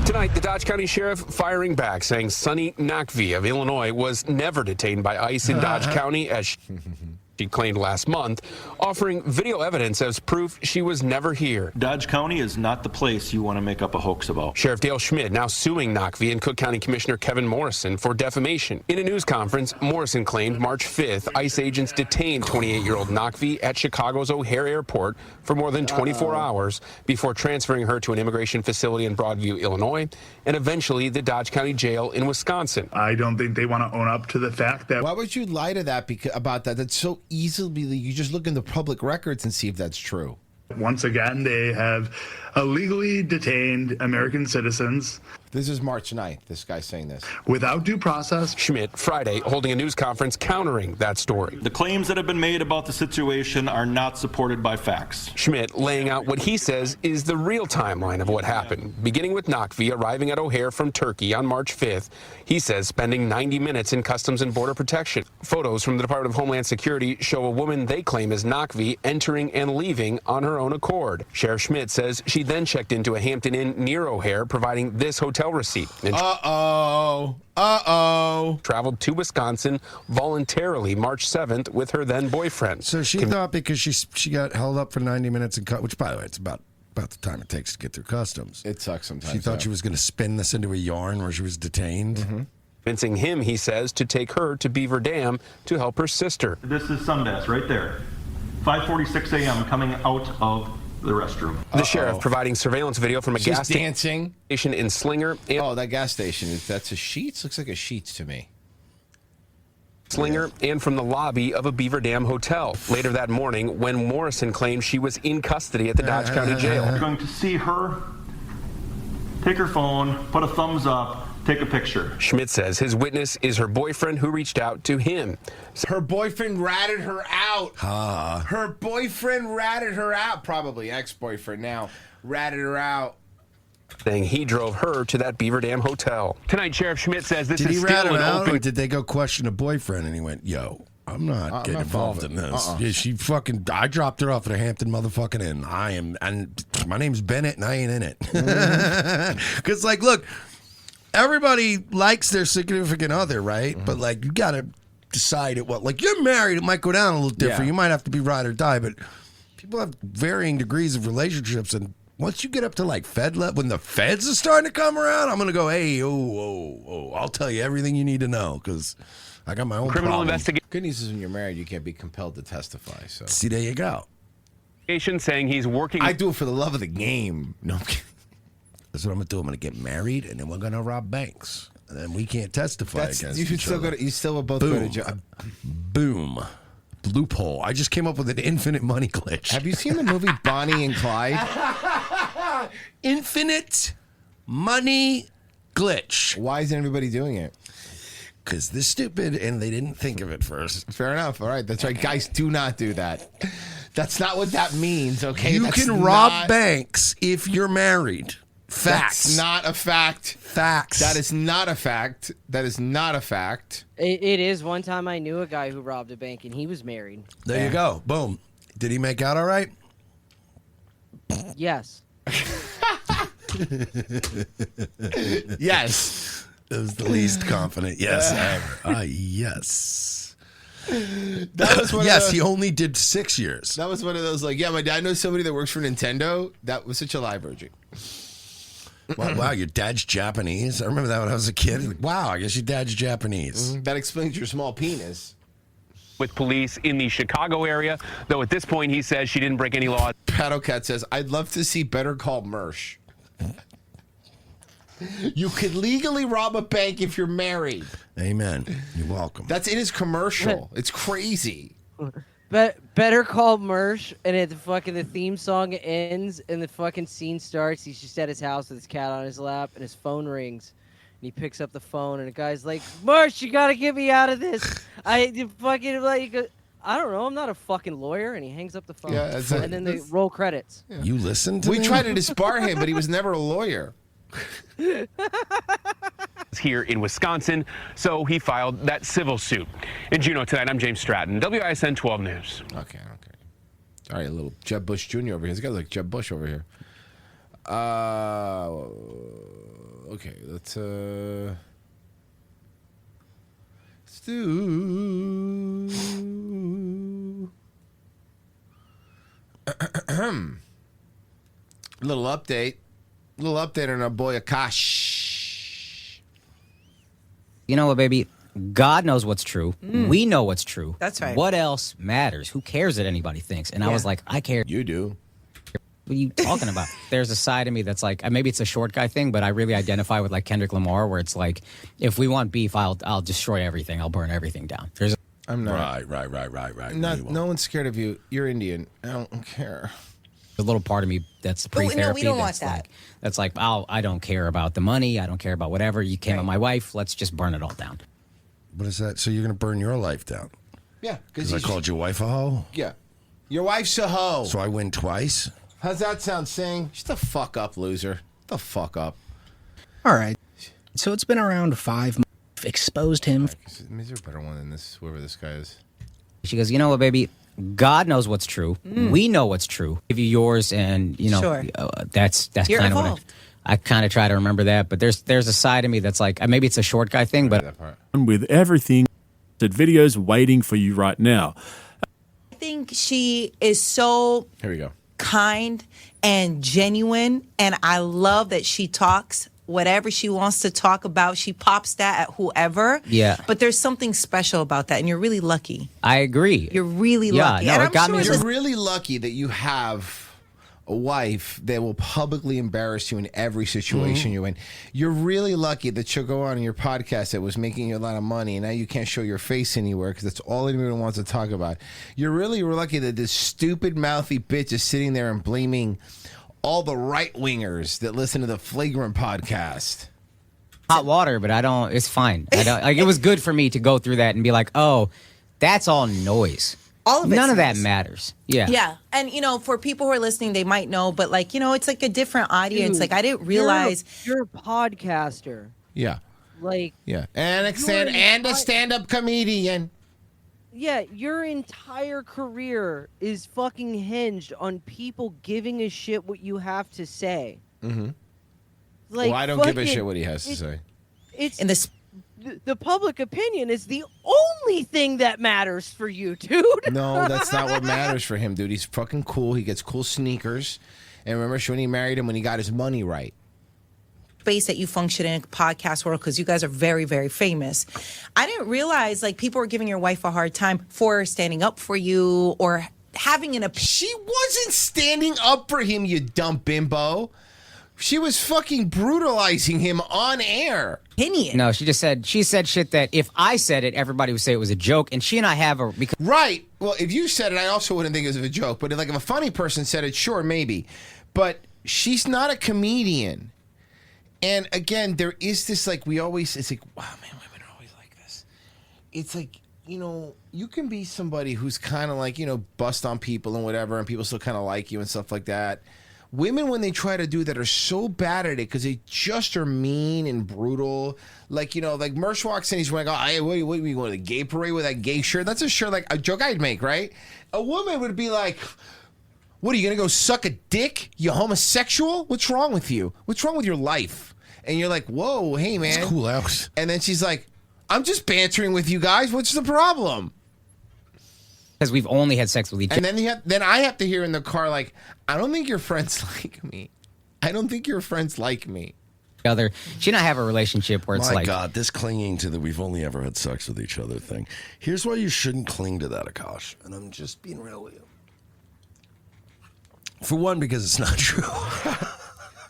Tonight, the Dodge County Sheriff firing back, saying Sunny Nakvi of Illinois was never detained by ICE in Dodge County, as she claimed last month, offering video evidence as proof she was never here. Dodge County is not the place you want to make up a hoax about. Sheriff Dale Schmidt now suing Nakvi and Cook County Commissioner Kevin Morrison for defamation. In a news conference, Morrison claimed March 5th, ICE agents detained 28-year-old Nakvi at Chicago's O'Hare Airport for more than 24 hours before transferring her to an immigration facility in Broadview, Illinois, and eventually the Dodge County Jail in Wisconsin. I don't think they want to own up to the fact that... Why would you lie to that about that? That's so easily, you just look in the public records and see if that's true. Once again, they have illegally detained American citizens. This is March 9th, this guy's saying this. Without due process. Schmidt, Friday, holding a news conference countering that story. The claims that have been made about the situation are not supported by facts. Schmidt laying out what he says is the real timeline of what happened, beginning with Nakvi arriving at O'Hare from Turkey on March 5th. He says spending 90 minutes in Customs and Border Protection. Photos from the Department of Homeland Security show a woman they claim is Nakvi entering and leaving on her own accord. Sheriff Schmidt says she then checked into a Hampton Inn near O'Hare, providing this hotel receipt. And traveled to Wisconsin voluntarily March 7th with her then boyfriend. So she thought because she got held up for 90 minutes in which, by the way, it's about the time it takes to get through customs. It sucks sometimes. She thought she was going to spin this into a yarn where she was detained. Convincing him, he says, to take her to Beaver Dam to help her sister. This is Sundance right there. 5:46 a.m. coming out of the restroom. The sheriff providing surveillance video from a gas dancing station in Slinger. That gas station, that's a Sheetz? Looks like a Sheetz to me. Slinger and from the lobby of a Beaver Dam hotel. Later that morning, when Morrison claimed she was in custody at the Dodge County Jail. You're going to see her take her phone, put a thumbs up, take a picture. Schmidt says his witness is her boyfriend who reached out to him. Her boyfriend ratted her out. Her boyfriend ratted her out. Probably ex-boyfriend now. Ratted her out. Saying he drove her to that Beaver Dam hotel. Tonight, Sheriff Schmidt says this Did is he still rat her an out, open... or did they go question a boyfriend and he went, yo, I'm not getting involved in this. Yeah, she fucking, I dropped her off at a Hampton motherfucking Inn. And my name's Bennett and I ain't in it. Because, look, everybody likes their significant other, right? But, you got to decide at what. You're married, it might go down a little different. You might have to be ride or die, but people have varying degrees of relationships, and once you get up to Fed level, when the feds are starting to come around, I'm going to go, hey, I'll tell you everything you need to know because I got my own criminal investigation. Good news is when you're married, you can't be compelled to testify. So see, there you go. Saying he's working. I do it for the love of the game. No, I'm kidding. That's what I'm going to do. I'm going to get married, and then we're going to rob banks. And then we can't testify against each other. You still will both go to jail. Boom. Loophole. I just came up with an infinite money glitch. Have you seen the movie Bonnie and Clyde? Infinite money glitch. Why isn't everybody doing it? Because they're stupid and they didn't think of it first. Fair enough. All right. That's right. Guys, do not do that. That's not what that means, okay? You can rob banks if you're married. Facts. That's not a fact. Facts. That is not a fact. That is not a fact. It is. One time I knew a guy who robbed a bank and he was married. There you go. Boom. Did he make out all right? Yes. Yes. It was the least confident yes ever. Yes. That was one yes, of those, he only did 6 years. That was one of those my dad knows somebody that works for Nintendo. That was such a lie, Virgie. Wow, your dad's Japanese? I remember that when I was a kid. Like, wow, I guess your dad's Japanese. That explains your small penis. With police in the Chicago area, though at this point he says she didn't break any laws. Paddlecat says, I'd love to see Better Call Mersh. You could legally rob a bank if you're married. Amen. You're welcome. That's in his commercial. It's crazy. Better Call Mersh, and the theme song ends, and the fucking scene starts. He's just at his house with his cat on his lap, and his phone rings, and he picks up the phone, and the guy's like, "Mersh, you gotta get me out of this. I don't know. I'm not a fucking lawyer." And he hangs up the phone. Yeah, and then they roll credits. Yeah. You listened to We me? tried to disbar him, but he was never a lawyer. Here in Wisconsin, so he filed that civil suit. In Juneau tonight, I'm James Stratton, WISN 12 News. Okay. All right, a little Jeb Bush Jr. over here. This guy's like Jeb Bush over here. Okay, let's do little update on our boy Akash. You know what, baby? God knows what's true. We know what's true. That's right. What else matters? Who cares what anybody thinks? And I was like, I care. You do. What are you talking about? There's a side of me that's like, maybe it's a short guy thing, but I really identify with like Kendrick Lamar, where it's like, if we want beef, I'll destroy everything. I'll burn everything down. I'm not. Right. No one's scared of you. You're Indian. I don't care. A little part of me that's pre-therapy. we don't want that's that. like, that's like, I don't care about the money. I don't care about whatever. You came at my wife. Let's just burn it all down. What is that? So you're going to burn your life down? Yeah. Because I called your wife a hoe? Yeah. Your wife's a hoe. So I win twice? How's that sound, Sing? Shut the fuck up, loser. The fuck up. All right. So it's been around 5 months. Exposed him. Is there a better one than this, whoever this guy is? She goes, you know what, baby? God knows what's true. We know what's true. Give you yours, and you know Sure. that's You're kind of what involved. I kind of try to remember that. But there's a side of me that's like, maybe it's a short guy thing, but with everything, that videos waiting for you right now. I think she is so Here we go. kind and genuine, and I love that she talks whatever she wants to talk about. She pops that at whoever. Yeah. But there's something special about that, and you're really lucky. I agree. You're really lucky. No, And it I'm got sure me. You're really lucky that you have a wife that will publicly embarrass you in every situation you're in. You're really lucky that she'll go on your podcast that was making you a lot of money, and now you can't show your face anywhere because that's all anyone wants to talk about. You're really lucky that this stupid, mouthy bitch is sitting there and blaming all the right-wingers that listen to the Flagrant podcast. Hot water, but I don't. It's fine. I don't, like, it was good for me to go through that and be like, oh, that's all noise. All of it's None of that noise. matters. Yeah. Yeah. And, you know, for people who are listening, they might know, but, like, you know, it's like a different audience. Dude, like, I didn't realize. You're a podcaster. Yeah. Like, Yeah. And a stand-up comedian. yeah, your entire career is fucking hinged on people giving a shit what you have to say. Mm-hmm. Like, well, I don't give a fucking- shit what he has to say. It's in this. The public opinion is the only thing that matters for you, dude. No, that's not what matters for him, dude. He's fucking cool. He gets cool sneakers. And remember, Shoni married him when he got his money right. Space that you function in a podcast world because you guys are very, very famous. I didn't realize like people were giving your wife a hard time for standing up for you or having an opinion. She wasn't standing up for him, you dumb bimbo. She was fucking brutalizing him on air. No, she said shit that if I said it, everybody would say it was a joke. And she and I have a because Right. Well, if you said it, I also wouldn't think it was a joke. But like if a funny person said it, sure, maybe. But she's not a comedian. And again, there is this like it's like, wow, man, women are always like this. It's like, you know, you can be somebody who's kind of like, you know, bust on people and whatever, and people still kind of like you and stuff like that. Women, when they try to do that, are so bad at it because they just are mean and brutal. Like, you know, like Mersh walks in, he's wearing, hey, what are you going to the gay parade with that gay shirt? That's a shirt, like a joke I'd make, right? A woman would be like, what, are you going to go suck a dick? You homosexual? What's wrong with you? What's wrong with your life? And you're like, whoa, hey, man. It's cool out. And then she's like, I'm just bantering with you guys. What's the problem? because we've only had sex with each other. And then I have to hear in the car, like, I don't think your friends like me. I don't think your friends like me. other. She and I have a relationship where it's My like, God, this clinging to the we've only ever had sex with each other thing. Here's why you shouldn't cling to that, Akash. And I'm just being real with you. For one, because it's not true.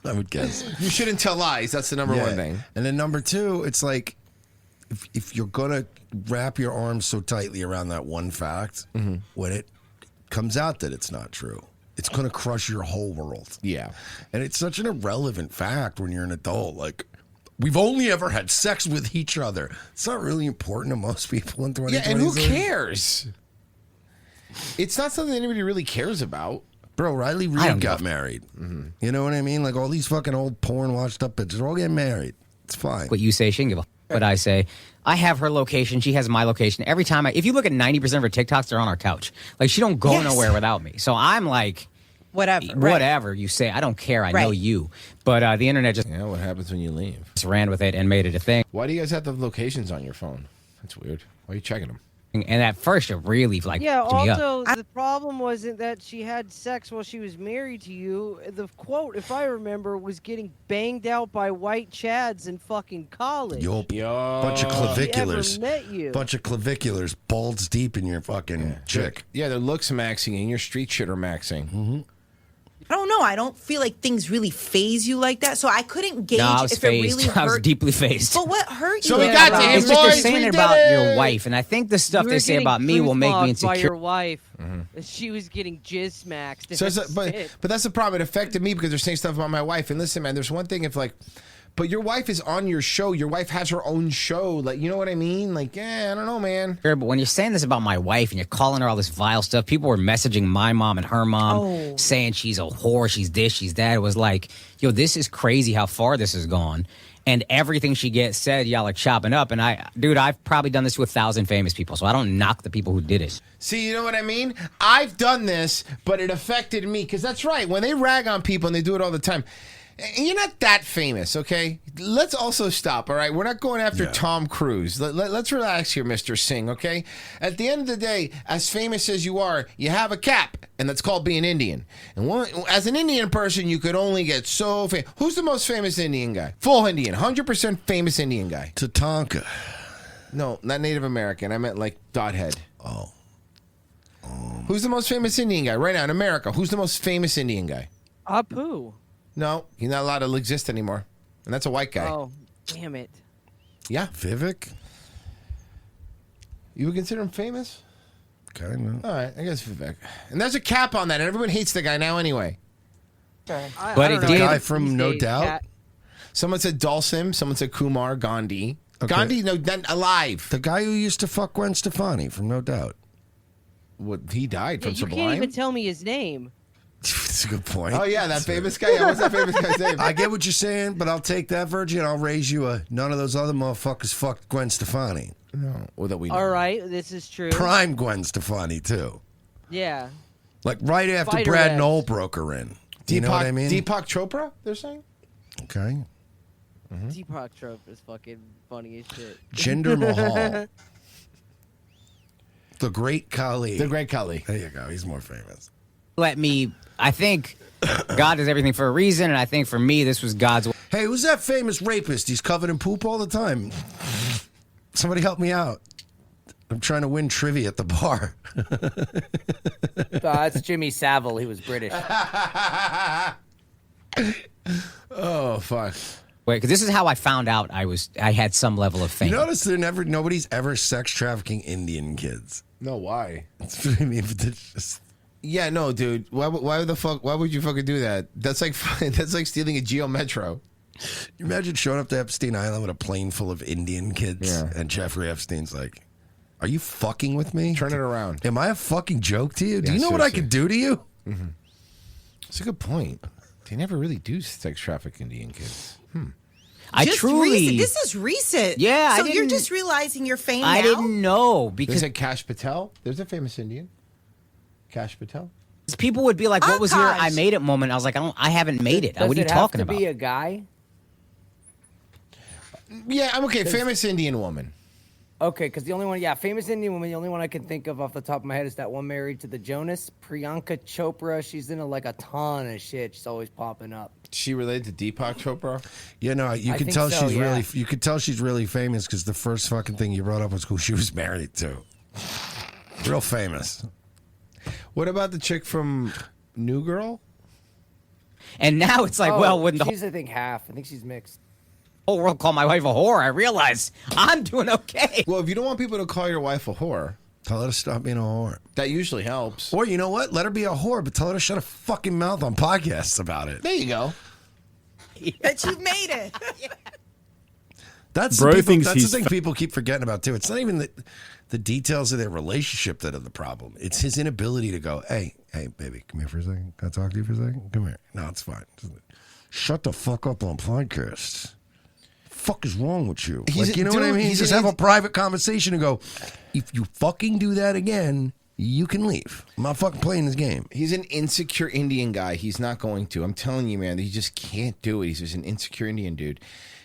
I would guess. You shouldn't tell lies. That's the number one thing. And then number two, it's like, if you're going to wrap your arms so tightly around that one fact, when it comes out that it's not true, it's going to crush your whole world. Yeah. And it's such an irrelevant fact when you're an adult. Like, we've only ever had sex with each other. It's not really important to most people in 2020. Yeah, and who cares? It's not something anybody really cares about. Bro, Riley Reid got married. You know what I mean? Like, all these fucking old porn washed up bitches are all getting married. It's fine. what you say, she can give a what I say. I have her location. She has my location. Every time if you look at 90% of her TikToks, they're on our couch. Like, she don't go nowhere without me. So I'm like, whatever you say. I don't care. I know you. But the internet just what happens when you leave? Just ran with it and made it a thing. Why do you guys have the locations on your phone? That's weird. Why are you checking them? And at first, it really like Yeah, fucked me up. also, the problem wasn't that she had sex while she was married to you. The quote, if I remember, was getting banged out by white chads in fucking college. Bunch of claviculars. She ever met you. Bunch of claviculars balls deep in your fucking chick. Yeah, their looks maxing and your street shit are maxing. I don't know. I don't feel like things really phase you like that. So I couldn't gauge No, I was if phased. it really hurt. I was deeply phased. But what hurt you? So we got to him, It's just they're boys. saying We it did about it. your wife, and I think the stuff You they were say getting about me will make me truth-bombed by insecure. your wife. She was getting jizz smacked. So, but that's the problem. It affected me because they're saying stuff about my wife. And listen, man, there's one thing if like, but your wife is on your show. Your wife has her own show. Like, you know what I mean? Like, I don't know, man. Sure, but when you're saying this about my wife and you're calling her all this vile stuff, people were messaging my mom and her mom saying she's a whore, she's this, she's that. It was like, yo, this is crazy how far this has gone. And everything she gets said, y'all are chopping up. And I've probably done this to 1,000 famous people, so I don't knock the people who did it. See, you know what I mean? I've done this, but it affected me. Because that's right. When they rag on people and they do it all the time, and you're not that famous, okay? Let's also stop, all right? We're not going after Tom Cruise. Let's relax here, Mr. Singh, okay? At the end of the day, as famous as you are, you have a cap, and that's called being Indian. And as an Indian person, you could only get so famous. Who's the most famous Indian guy? Full Indian, 100% famous Indian guy. Tatanka. No, not Native American. I meant like Dothead. Oh. Who's the most famous Indian guy right now in America? Who's the most famous Indian guy? Apu. No, he's not allowed to exist anymore. And that's a white guy. Oh, damn it. Yeah. Vivek? You would consider him famous? Kind of. All right, I guess Vivek. And there's a cap on that, and everyone hates the guy now anyway. But it did. Guy from No Doubt? Someone said Dalsim. Someone said Kumar Gandhi. Okay. Gandhi, no, not alive. The guy who used to fuck Gwen Stefani from No Doubt. What, he died from You Sublime? can't even tell me his name. That's a good point. Oh, yeah, that famous guy. Yeah, what's that famous guy's name? I get what you're saying, but I'll take that, Virgin. I'll raise you a none of those other motherfuckers fucked Gwen Stefani. No, well, that we All right, this is true. Prime Gwen Stefani, too. Yeah. Like right after Fighter Brad X. Knoll broke her in. Do you know what I mean? Deepak Chopra, they're saying? Okay. Deepak Chopra is fucking funny as shit. Jinder Mahal. The Great Khali. The Great Khali. There you go. He's more famous. I think God does everything for a reason, and I think for me, this was God's way. Hey, who's that famous rapist? He's covered in poop all the time. Somebody help me out. I'm trying to win trivia at the bar. That's Jimmy Savile. He was British. Oh, fuck. Wait, because this is how I found out I had some level of fame. You notice nobody's ever sex trafficking Indian kids. No, why? I mean, it's just... Yeah, no, dude. Why the fuck? Why would you fucking do that? That's like stealing a Geo Metro. You imagine showing up to Epstein Island with a plane full of Indian kids, and Jeffrey Epstein's like, "Are you fucking with me? Turn it around. Am I a fucking joke to you? Do Yeah, you know what I seriously. could do to you?" Mm-hmm. That's a good point. They never really do sex traffic Indian kids. Recent. This is recent. Yeah, So I you're didn't- just realizing your fame I now? didn't know There's because a Kash Patel. There's a famous Indian. Kash Patel. people would be like, "What was your Akash. I made it moment?" I was like, "I haven't made it. Does What are you it talking have to about?" be a guy? Yeah, I'm okay. Famous Indian woman. Okay, because the only one, famous Indian woman, the only one I can think of off the top of my head is that one married to the Jonas, Priyanka Chopra. She's in a ton of shit. She's always popping up. She related to Deepak Chopra? Yeah, no, you I can think tell so, she's yeah. really. You could tell she's really famous because the first fucking thing you brought up was who she was married to. Real famous. What about the chick from New Girl? And now it's like, well, when the she's I think half. I think she's mixed. whole world call my wife a whore, I realize I'm doing okay. Well, if you don't want people to call your wife a whore, tell her to stop being a whore. That usually helps. Or you know what? Let her be a whore, but tell her to shut her fucking mouth on podcasts about it. There you go. That you've made it. That's Bro the people, thinks that's the he's thing people keep forgetting about too. It's not even the details of their relationship that are the problem. It's his inability to go, hey, baby, come here for a second. Can I talk to you for a second? Come here. No, it's fine. Shut the fuck up on podcasts. Fuck is wrong with you? He's You know what I mean? he's Just an have a private conversation and go, if you fucking do that again, you can leave. I'm not fucking playing this game. He's an insecure Indian guy. He's not going to. I'm telling you, man, he just can't do it. He's just an insecure Indian dude.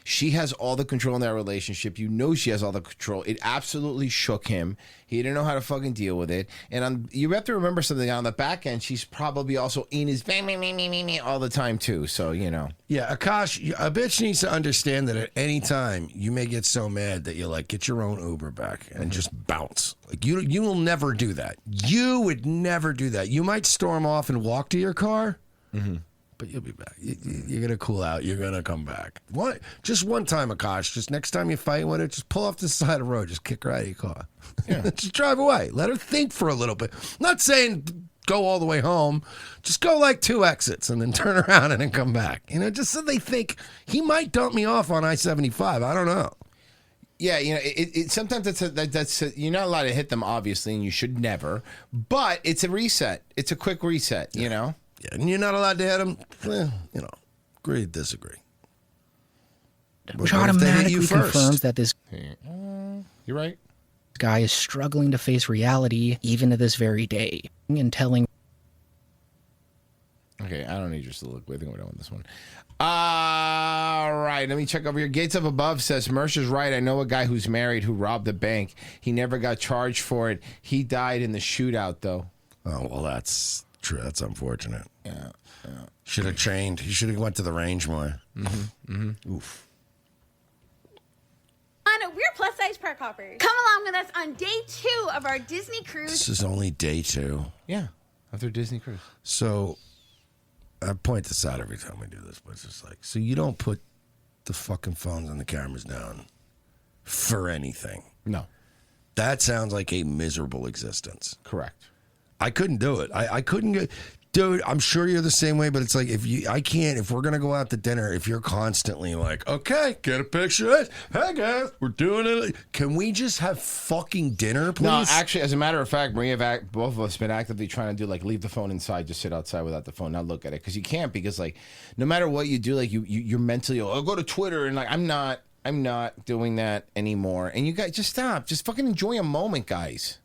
She has all the control in that relationship. You know she has all the control. It absolutely shook him. He didn't know how to fucking deal with it. And you have to remember something. On the back end, she's probably also in his me all the time, too. So, you know. Yeah, Akash, a bitch needs to understand that at any time you may get so mad that you like get your own Uber back and just bounce. Like you will never do that. You would never do that. You might storm off and walk to your car, but you'll be back. You're gonna cool out. You're gonna come back. Just one time, Akash. Just next time you fight with her, just pull off the side of the road. Just kick her out of your car. Just drive away. Let her think for a little bit. Not saying go all the way home. Just go like 2 exits and then turn around and then come back. You know, just so they think he might dump me off on I-75. I don't know. Yeah, you know, sometimes that's you're not allowed to hit them, obviously, and you should never. But it's a reset. It's a quick reset, you know? Yeah, and you're not allowed to hit them. Well, you know, agree to disagree. Which What if they hit automatically you first? confirms that this You're right. guy is struggling to face reality even to this very day and telling. Okay, I don't need your soliloquy. I think we're done with this one. All right, let me check over here. Gates Up Above says, Mercer's right. I know a guy who's married who robbed a bank. He never got charged for it. He died in the shootout, though. Oh, well, that's true. That's unfortunate. Yeah. Should have trained. He should have went to the range more. Oof. We're plus size park hoppers. Come along with us on day 2 of our Disney cruise. This is only day 2. Yeah, of their Disney cruise. So I point this out every time we do this, but it's just like, so you don't put the fucking phones and the cameras down for anything. No. That sounds like a miserable existence. Correct. I couldn't do it. I couldn't get, dude, I'm sure you're the same way, but it's like, if we're going to go out to dinner, if you're constantly like, okay, get a picture of this. Hey guys, we're doing it. Can we just have fucking dinner, please? No, actually, as a matter of fact, both of us been actively trying to do, like, leave the phone inside, just sit outside without the phone, not look at it. Because you can't, because, like, no matter what you do, like, you're mentally, I'll go to Twitter, and, like, I'm not doing that anymore. And you guys, just stop. Just fucking enjoy a moment, guys.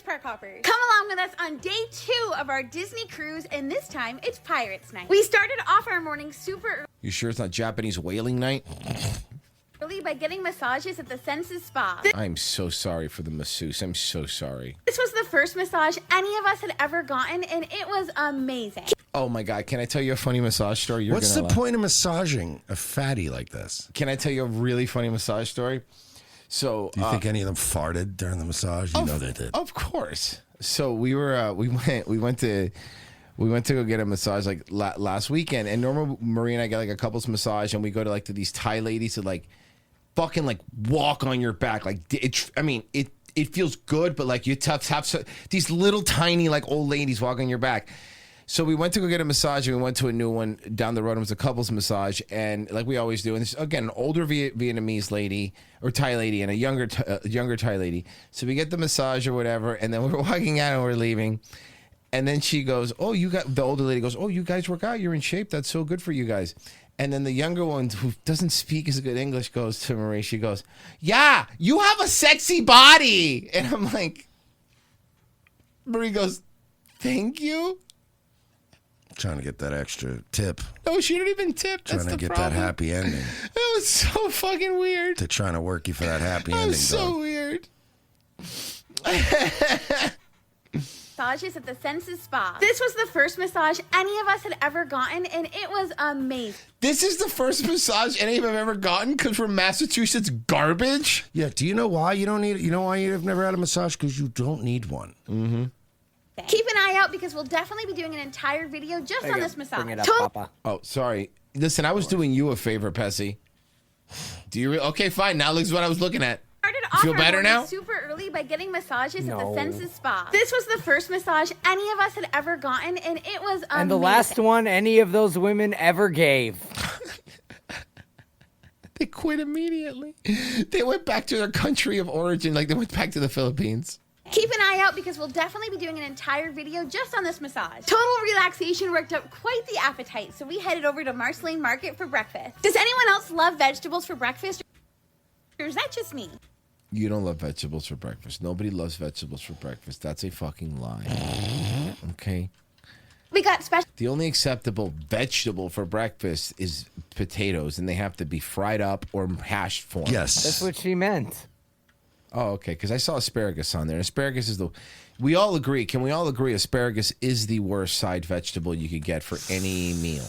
Park hoppers. Come along with us on day 2 of our Disney cruise, and this time it's Pirates Night. We started off our morning super You sure it's not Japanese whaling night? early by getting massages at the Senses Spa. I'm so sorry for the masseuse. I'm so sorry. This was the first massage any of us had ever gotten, and it was amazing. Oh my God, can I tell you a funny massage story? What's the gonna laugh. point of massaging a fatty like this? Can I tell you a really funny massage story? So, do you think any of them farted during the massage? You know they did. Of course. So we went to go get a massage like last weekend, and normally Marie and I get like a couples massage, and we go to like to these Thai ladies that like fucking like walk on your back, like it feels good, but like you have these little tiny like old ladies walk on your back. So we went to go get a massage, and we went to a new one down the road. It was a couples massage, and like we always do. And this, again, an older Vietnamese lady or Thai lady and a younger Thai lady. So we get the massage or whatever, and then we're walking out and we're leaving. And then she goes, the older lady goes, oh, you guys work out. You're in shape. That's so good for you guys. And then the younger one, who doesn't speak as good English, goes to Marie. She goes, yeah, you have a sexy body. And I'm like, Marie goes, thank you. Trying to get that extra tip. No, she didn't even tip. That's Trying to the get problem. that happy ending. That was so fucking weird. They're trying to work you for that happy That ending, was so dog. weird. Massages at the Senses Spa. This was the first massage any of us had ever gotten, and it was amazing. This is the first massage any of them have ever gotten because we're Massachusetts garbage. Yeah, do you know why you don't need it? You know why you've never had a massage? Because you don't need one. Mm-hmm. Keep an eye out because we'll definitely be doing an entire video just on this massage. Total- Oh, sorry. Listen, I was doing you a favor, Pessy. Do you? Okay, fine. Now looks what I was looking at. Started You off feel our better morning now? super early by getting massages at the No. Senses Spa. This was the first massage any of us had ever gotten, and it was amazing. And the last one any of those women ever gave. They quit immediately. They went back to their country of origin, like they went back to the Philippines. Keep an eye out because we'll definitely be doing an entire video just on this massage. Total relaxation worked up quite the appetite, so we headed over to Marceline Market for breakfast. Does anyone else love vegetables for breakfast, or is that just me? You don't love vegetables for breakfast. Nobody loves vegetables for breakfast. That's a fucking lie. Okay. We got special. The only acceptable vegetable for breakfast is potatoes, and they have to be fried up or hashed form. Yes. That's what she meant. Oh, okay. Because I saw asparagus on there. Asparagus is the. We all agree. Can we all agree asparagus is the worst side vegetable you could get for any meal?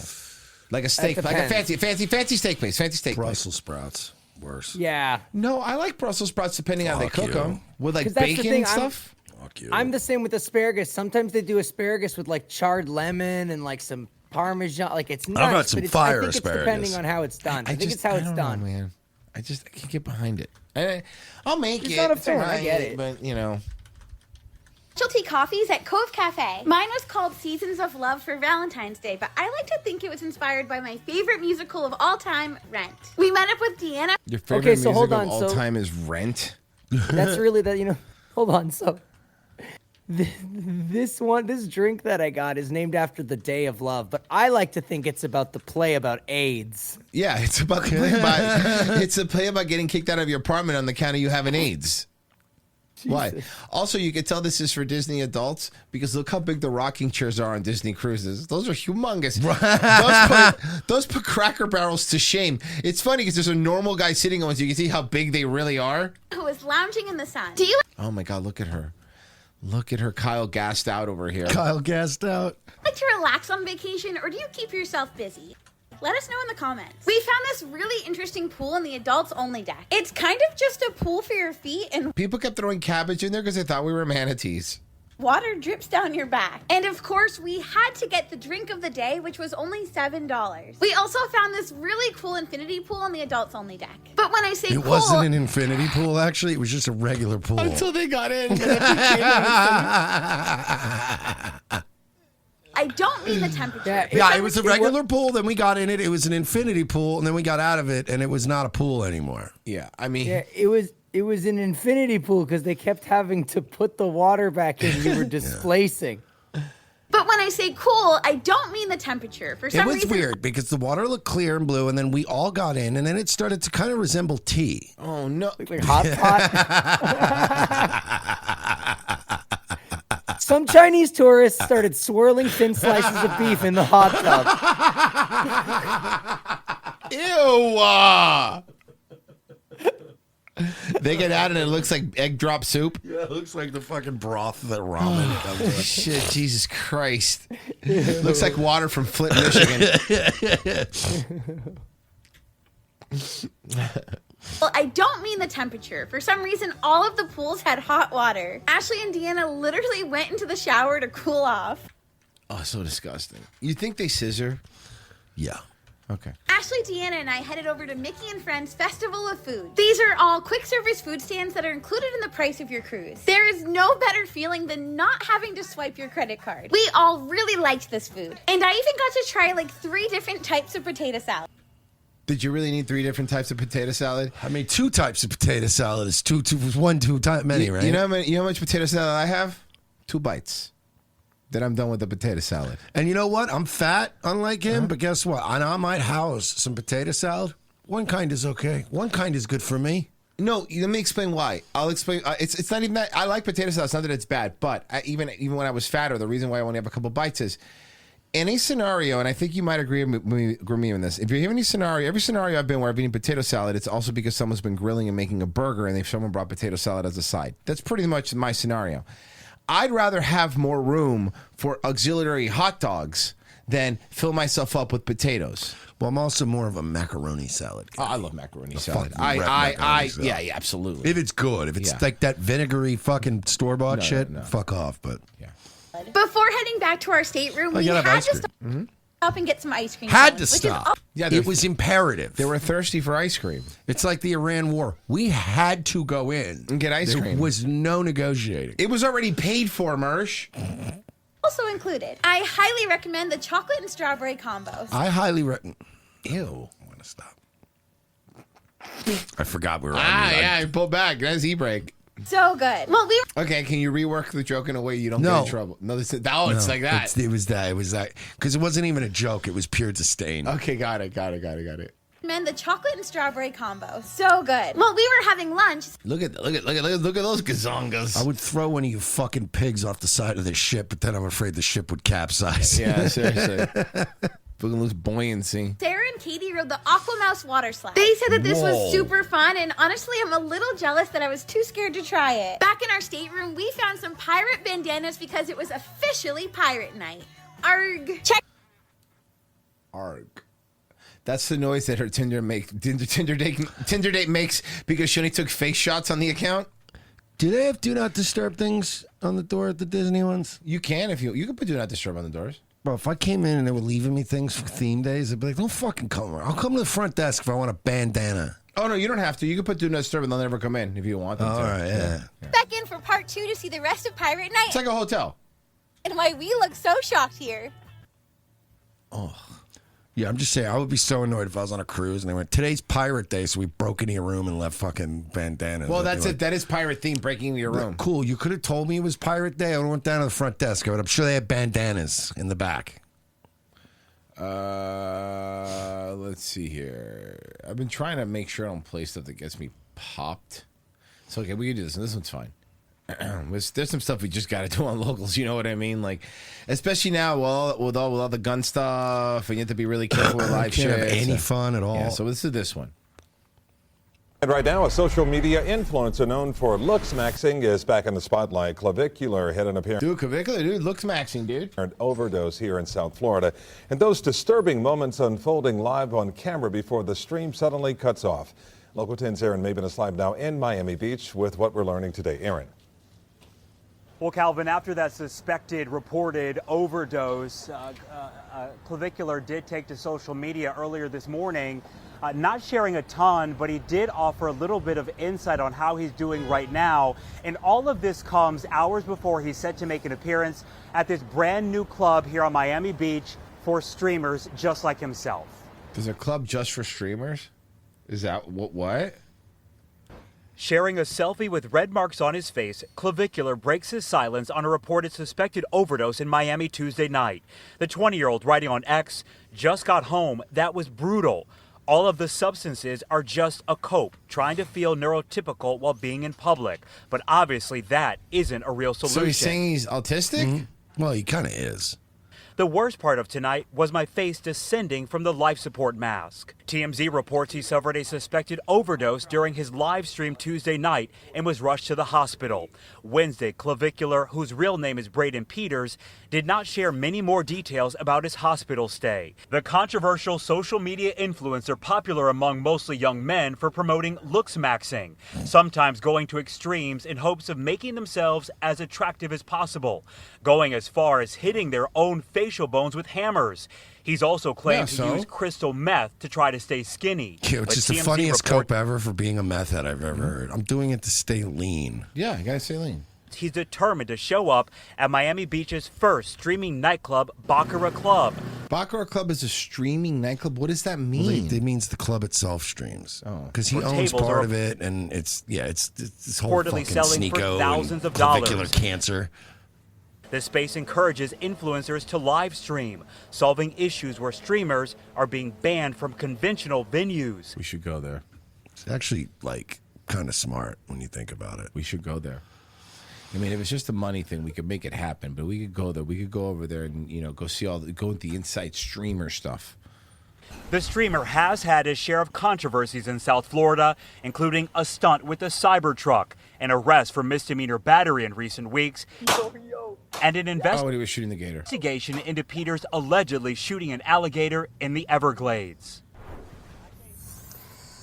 Like a steak, like a fancy steak place. Fancy steak Brussels sprouts. Worse. Yeah. No, I like Brussels sprouts depending on how they cook them with like 'Cause that's the bacon thing, and stuff. I'm the same with asparagus. Sometimes they do asparagus with like charred lemon and like some Parmesan. Like it's nice. I've had some but fire I think asparagus. It's depending on how it's done. I think it's how I it's don't know, done. man. I can't get behind it. I'll make It's it. not a It's fan, I alright, get it. But you know. Specialty coffees at Cove Cafe. Mine was called Seasons of Love for Valentine's Day, but I like to think it was inspired by my favorite musical of all time, Rent. We met up with Deanna. Your favorite Okay, so music hold of on, all so- time is Rent. That's really that, you know. Hold on. So this drink that I got is named after the Day of Love, but I like to think it's about the play about AIDS. Yeah, it's about the play about it's a play about getting kicked out of your apartment on the count of you having AIDS. Why? Also, you can tell this is for Disney adults because look how big the rocking chairs are on Disney cruises. Those are humongous. those put Cracker Barrels to shame. It's funny because there's a normal guy sitting on it, so you can see how big they really are. Who was lounging in the sun. Do you Oh my God, look at her. Look at her, Kyle gassed out over here. Kyle gassed out. like to relax on vacation, or do you keep yourself busy? Let us know in the comments. We found this really interesting pool in the adults only deck. It's kind of just a pool for your feet and People kept throwing cabbage in there because they thought we were manatees. water drips down your back. And of course, we had to get the drink of the day, which was only $7. We also found this really cool infinity pool on the adults only deck. But when I say It cool, wasn't an infinity pool, actually. It was just a regular pool. Until they got in. I don't mean the temperature. Yeah, it was a regular pool. Then we got in it. It was an infinity pool, and then we got out of it, and it was not a pool anymore. Yeah, I mean, Yeah, it was an infinity pool because they kept having to put the water back in. You were displacing. But when I say cool, I don't mean the temperature. For It some was reason, weird because the water looked clear and blue, and then we all got in, and then it started to kind of resemble tea. Oh no! Like hot pot. Some Chinese tourists started swirling thin slices of beef in the hot tub. Ew! They get out and it looks like egg drop soup. Yeah, it looks like the fucking broth that ramen comes with. Shit, Jesus Christ. Looks like water from Flint, Michigan. well, I don't mean the temperature. For some reason, all of the pools had hot water. Ashley and Deanna literally went into the shower to cool off. Oh, so disgusting. You think they scissor? Yeah. Okay. Ashley, Deanna, and I headed over to Mickey and Friends Festival of Food. These are all quick service food stands that are included in the price of your cruise. There is no better feeling than not having to swipe your credit card. We all really liked this food. And I even got to try like 3 different types of potato salad. Did you really need 3 different types of potato salad? I mean, 2 types of potato salad is too many, right? You know how much potato salad I have? 2 bites. Then I'm done with the potato salad. And you know what? I'm fat, unlike him, but guess what? I might house some potato salad. One kind is okay. One kind is good for me. No, let me explain why. I'll explain. It's not even that. I like potato salad. It's not that it's bad. But even when I was fatter, the reason why I only have a couple bites is Any scenario, and I think you might agree with me on this. If you have any scenario, every scenario I've been where I've been eating potato salad, it's also because someone's been grilling and making a burger, and someone brought potato salad as a side. That's pretty much my scenario. I'd rather have more room for auxiliary hot dogs than fill myself up with potatoes. Well, I'm also more of a macaroni salad guy. Oh, I love macaroni salad. Macaroni salad. Yeah, absolutely. If it's good, if it's like that vinegary fucking store-bought shit, fuck off. But Before heading back to our stateroom, we had to stop and get some ice cream. had to cones, which is stop. It was imperative. They were thirsty for ice cream. It's like the Iran war. We had to go in and get ice cream. There was no negotiating. It was already paid for, Mersh. also included. I highly recommend the chocolate and strawberry combos. I highly recommend. Ew. I'm going to stop. I forgot we were on. I pulled back. That's e-break. So good. Well, Okay, can you rework the joke in a way you don't No. get in trouble? No, it's like that. It was that. Because it wasn't even a joke. It was pure disdain. Okay, got it. recommend the chocolate and strawberry combo. So good. Well, we were having lunch. Look at those gazongas. I would throw one of you fucking pigs off the side of the ship, but then I'm afraid the ship would capsize. Yeah, seriously. Fucking lose buoyancy. Sarah and Katie rode the Aquamouse water slide. They said that this was super fun, and honestly, I'm a little jealous that I was too scared to try it. Back in our stateroom, we found some pirate bandanas because it was officially pirate night. Arg. Check. Arg. That's the noise that her Tinder date makes because she only took face shots on the account. Do they have do not disturb things on the door at the Disney ones? You can if you can put do not disturb on the doors. Bro, if I came in and they were leaving me things for theme days, I'd be like, don't fucking come around. I'll come to the front desk if I want a bandana. Oh, no, you don't have to. You can put do not disturb and they'll never come in if you want them to. All right, yeah. Back in for part 2 to see the rest of Pirate Night. It's like a hotel. And why we look so shocked here. Oh. Yeah, I'm just saying, I would be so annoyed if I was on a cruise and they went, today's pirate day, so we broke into your room and left fucking bandanas. Well, I'd be that's like, it. That is pirate theme, breaking into your room. Cool. You could have told me it was pirate day. I would have went down to the front desk. But I'm sure they had bandanas in the back. Let's see here. I've been trying to make sure I don't play stuff that gets me popped. So, okay, we can do this. And this one's fine. There's some stuff we just got to do on locals. You know what I mean? Like, especially now with all the gun stuff, and you have to be really careful with live shit. Can't have any fun at all. Yeah, so let's do this one. And right now, a social media influencer known for looks maxing is back in the spotlight. Clavicular had an appearance. Dude, Clavicular, dude, looks maxing, dude. An overdose here in South Florida. And those disturbing moments unfolding live on camera before the stream suddenly cuts off. Local 10's Aaron Maben is live now in Miami Beach with what we're learning today. Aaron. Well, Calvin, after that suspected reported overdose, Clavicular did take to social media earlier this morning, not sharing a ton, but he did offer a little bit of insight on how he's doing right now. And all of this comes hours before he's set to make an appearance at this brand new club here on Miami Beach for streamers just like himself. There's a club just for streamers? Is that what? Sharing a selfie with red marks on his face, Clavicular breaks his silence on a reported suspected overdose in Miami Tuesday night. The 20-year-old writing on X, just got home. That was brutal. All of the substances are just a cope, trying to feel neurotypical while being in public. But obviously that isn't a real solution. So he's saying he's autistic? Mm-hmm. Well, he kind of is. The worst part of tonight was my face descending from the life support mask. TMZ reports he suffered a suspected overdose during his live stream Tuesday night and was rushed to the hospital. Wednesday, Clavicular, whose real name is Braden Peters, did not share many more details about his hospital stay. The controversial social media influencer, popular among mostly young men for promoting looks maxing, sometimes going to extremes in hopes of making themselves as attractive as possible, going as far as hitting their own facial bones with hammers. He's also claimed to use crystal meth to try to stay skinny. Yeah, which is the funniest cope ever for being a meth head I've ever heard. I'm doing it to stay lean. Yeah, you gotta stay lean. He's determined to show up at Miami Beach's first streaming nightclub, Baccarat Club. Baccarat Club is a streaming nightclub? What does that mean? Well, it means the club itself streams. Oh. Because he owns part of it, and it's this whole Reportedly fucking selling for sneako thousands and of dollars. clavicular cancer. This space encourages influencers to live stream, solving issues where streamers are being banned from conventional venues. We should go there. It's actually, like, kind of smart when you think about it. We should go there. I mean, if it's just a money thing, we could make it happen. But we could go there. We could go over there and go see go with the inside streamer stuff. The streamer has had his share of controversies in South Florida, including a stunt with a Cybertruck, an arrest for misdemeanor battery in recent weeks, and an He was shooting the gator. investigation into Peters allegedly shooting an alligator in the Everglades.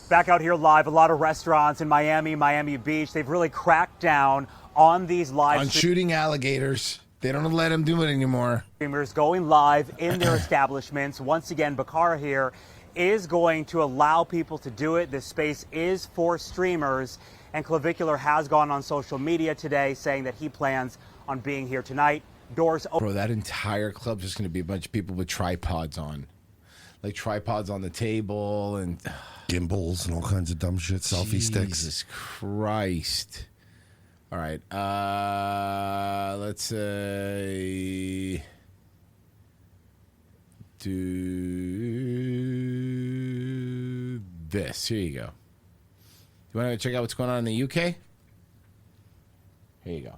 Back out here live, a lot of restaurants in Miami Beach, they've really cracked down on these live On shooting alligators. They don't let them do it anymore. streamers going live in their establishments. Once again, Bakara here is going to allow people to do it. This space is for streamers, and Clavicular has gone on social media today saying that he plans on being here tonight. Doors open. Bro, that entire club's just going to be a bunch of people with tripods on. Like tripods on the table and gimbals and all kinds of dumb shit, selfie sticks. Jesus Christ. All right. Let's say do this. Here you go. You want to check out what's going on in the UK? Here you go.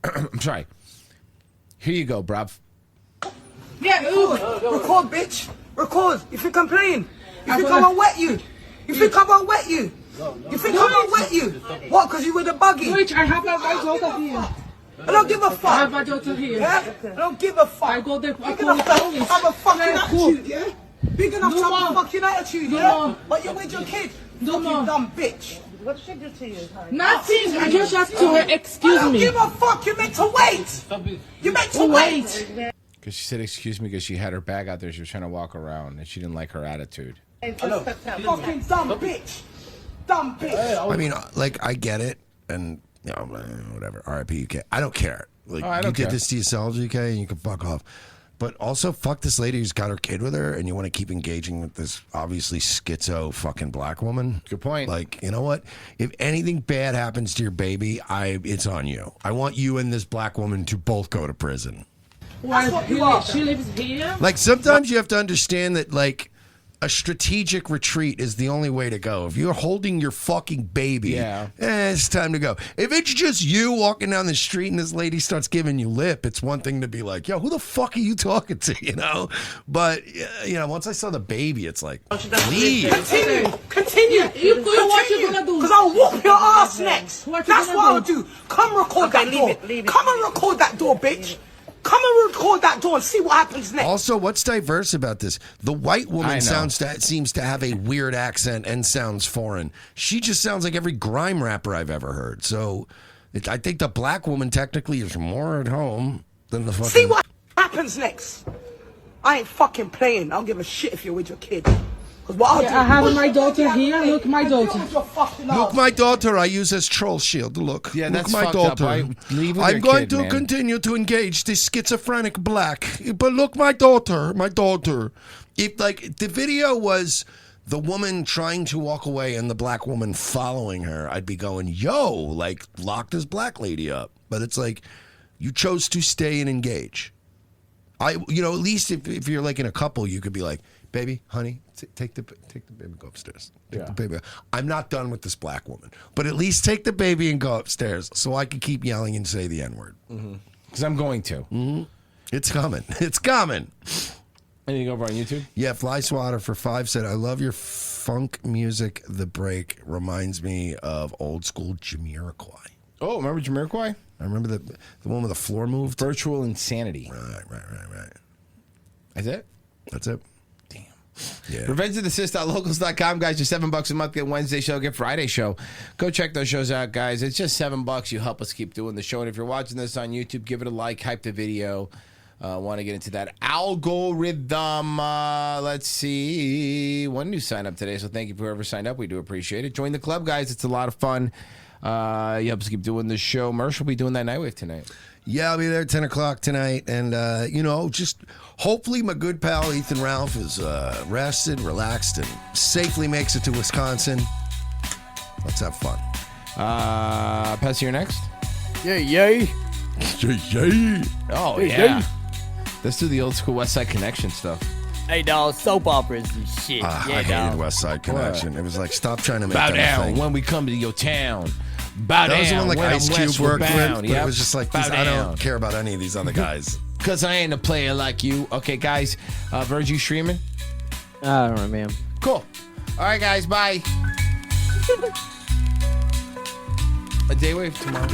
I'm sorry. Here you go, bruv. Yeah, record, bitch. Record. You think I'm playing? You think I'm gonna wet you? You think I'm gonna wet you? You think I'm gonna wet you? What, because you were the buggy? Which I have my daughter here. I don't give a fuck. I have my daughter here. Yeah? I don't give a fuck. I go there. Big enough to have a fucking attitude, yeah? Big enough to have a fucking attitude, yeah? But you're with your kid. Fucking dumb bitch. What did she do to you? Nothing. I just asked her, excuse me. I don't give a fuck. You meant to wait. You meant to wait. Because she said, excuse me, because she had her bag out there. She was trying to walk around, and she didn't like her attitude. Fucking dumb bitch. Dumb bitch. I mean, like, I get it, and, whatever. RIP UK. I don't care. Like, I don't you care. did this to yourselves, UK, and you can fuck off. But also, fuck this lady who's got her kid with her, and you want to keep engaging with this obviously schizo fucking black woman. Good point. Like, you know what? If anything bad happens to your baby, it's on you. I want you and this black woman to both go to prison. Why she lives here? Like, sometimes you have to understand that, like, a strategic retreat is the only way to go. If you're holding your fucking baby, it's time to go. If it's just you walking down the street and this lady starts giving you lip, it's one thing to be like, yo, who the fuck are you talking to, you know? But, once I saw the baby, it's like, leave. Continue. You do what you're gonna do. Because I'll whoop your ass next. What That's you what gonna I'll do. Come record that door. Come and record that door, bitch. Come and record that door and see what happens next. Also, what's diverse about this? The white I woman know. seems to have a weird accent and sounds foreign. She just sounds like every grime rapper I've ever heard. So I think the black woman technically is more at home than the fucking... See what happens next. I ain't fucking playing. I don't give a shit if you're with your kid. Because what I'll do... I have my daughter here. Look, my daughter. Look, my daughter, I use as troll shield. Look, Yeah, look, that's my fucked up. daughter. Leave with I'm your going kid, to man. continue to engage this schizophrenic black. But look, my daughter. If like the video was the woman trying to walk away and the black woman following her, I'd be going, yo, like lock this black lady up. But it's like you chose to stay and engage. At least if you're like in a couple, you could be like, baby, honey, take the baby, go upstairs. Take the baby. I'm not done with this black woman, but at least take the baby and go upstairs so I can keep yelling and say the N-word. Because I'm going to. Mm-hmm. It's coming. It's coming. Anything over on YouTube? Yeah, Fly Swatter for 5 said, I love your funk music. The break reminds me of old school Jamiroquai. Oh, remember Jamiroquai? I remember the one with the floor moved. Virtual Insanity. Right. That's it? That's it. Yeah. RevengeOfTheSys.locals.com, guys. Just $7 a month. Get Wednesday show, get Friday show. Go check those shows out, guys. It's just $7. You help us keep doing the show. And if you're watching this on YouTube, give it a like, hype the video. Want to get into that algorithm. Let's see. One new sign up today, so thank you for whoever signed up. We do appreciate it. Join the club, guys. It's a lot of fun. You help us keep doing the show. Mersh will be doing that Nightwave tonight. Yeah, I'll be there at 10 o'clock tonight. And, just hopefully my good pal Ethan Ralph is rested, relaxed, and safely makes it to Wisconsin. Let's have fun. Pass you're next? Yay. Yay. Oh, Hey, yeah. yay. Let's do the old school West Side Connection stuff. Hey, dog, soap operas and shit. I hated West Side Connection. It was like, stop trying to make Bow that a down thing. when we come to your town. Bow That was the down. one like when Ice I'm Cube westward worked bound. with. But Yep. it was just like, Bow I down. don't care about any of these other guys. Because I ain't a player like you. Okay, guys. Verge, you streaming? I don't know, man. Cool. All right, guys. Bye. A day wave tomorrow.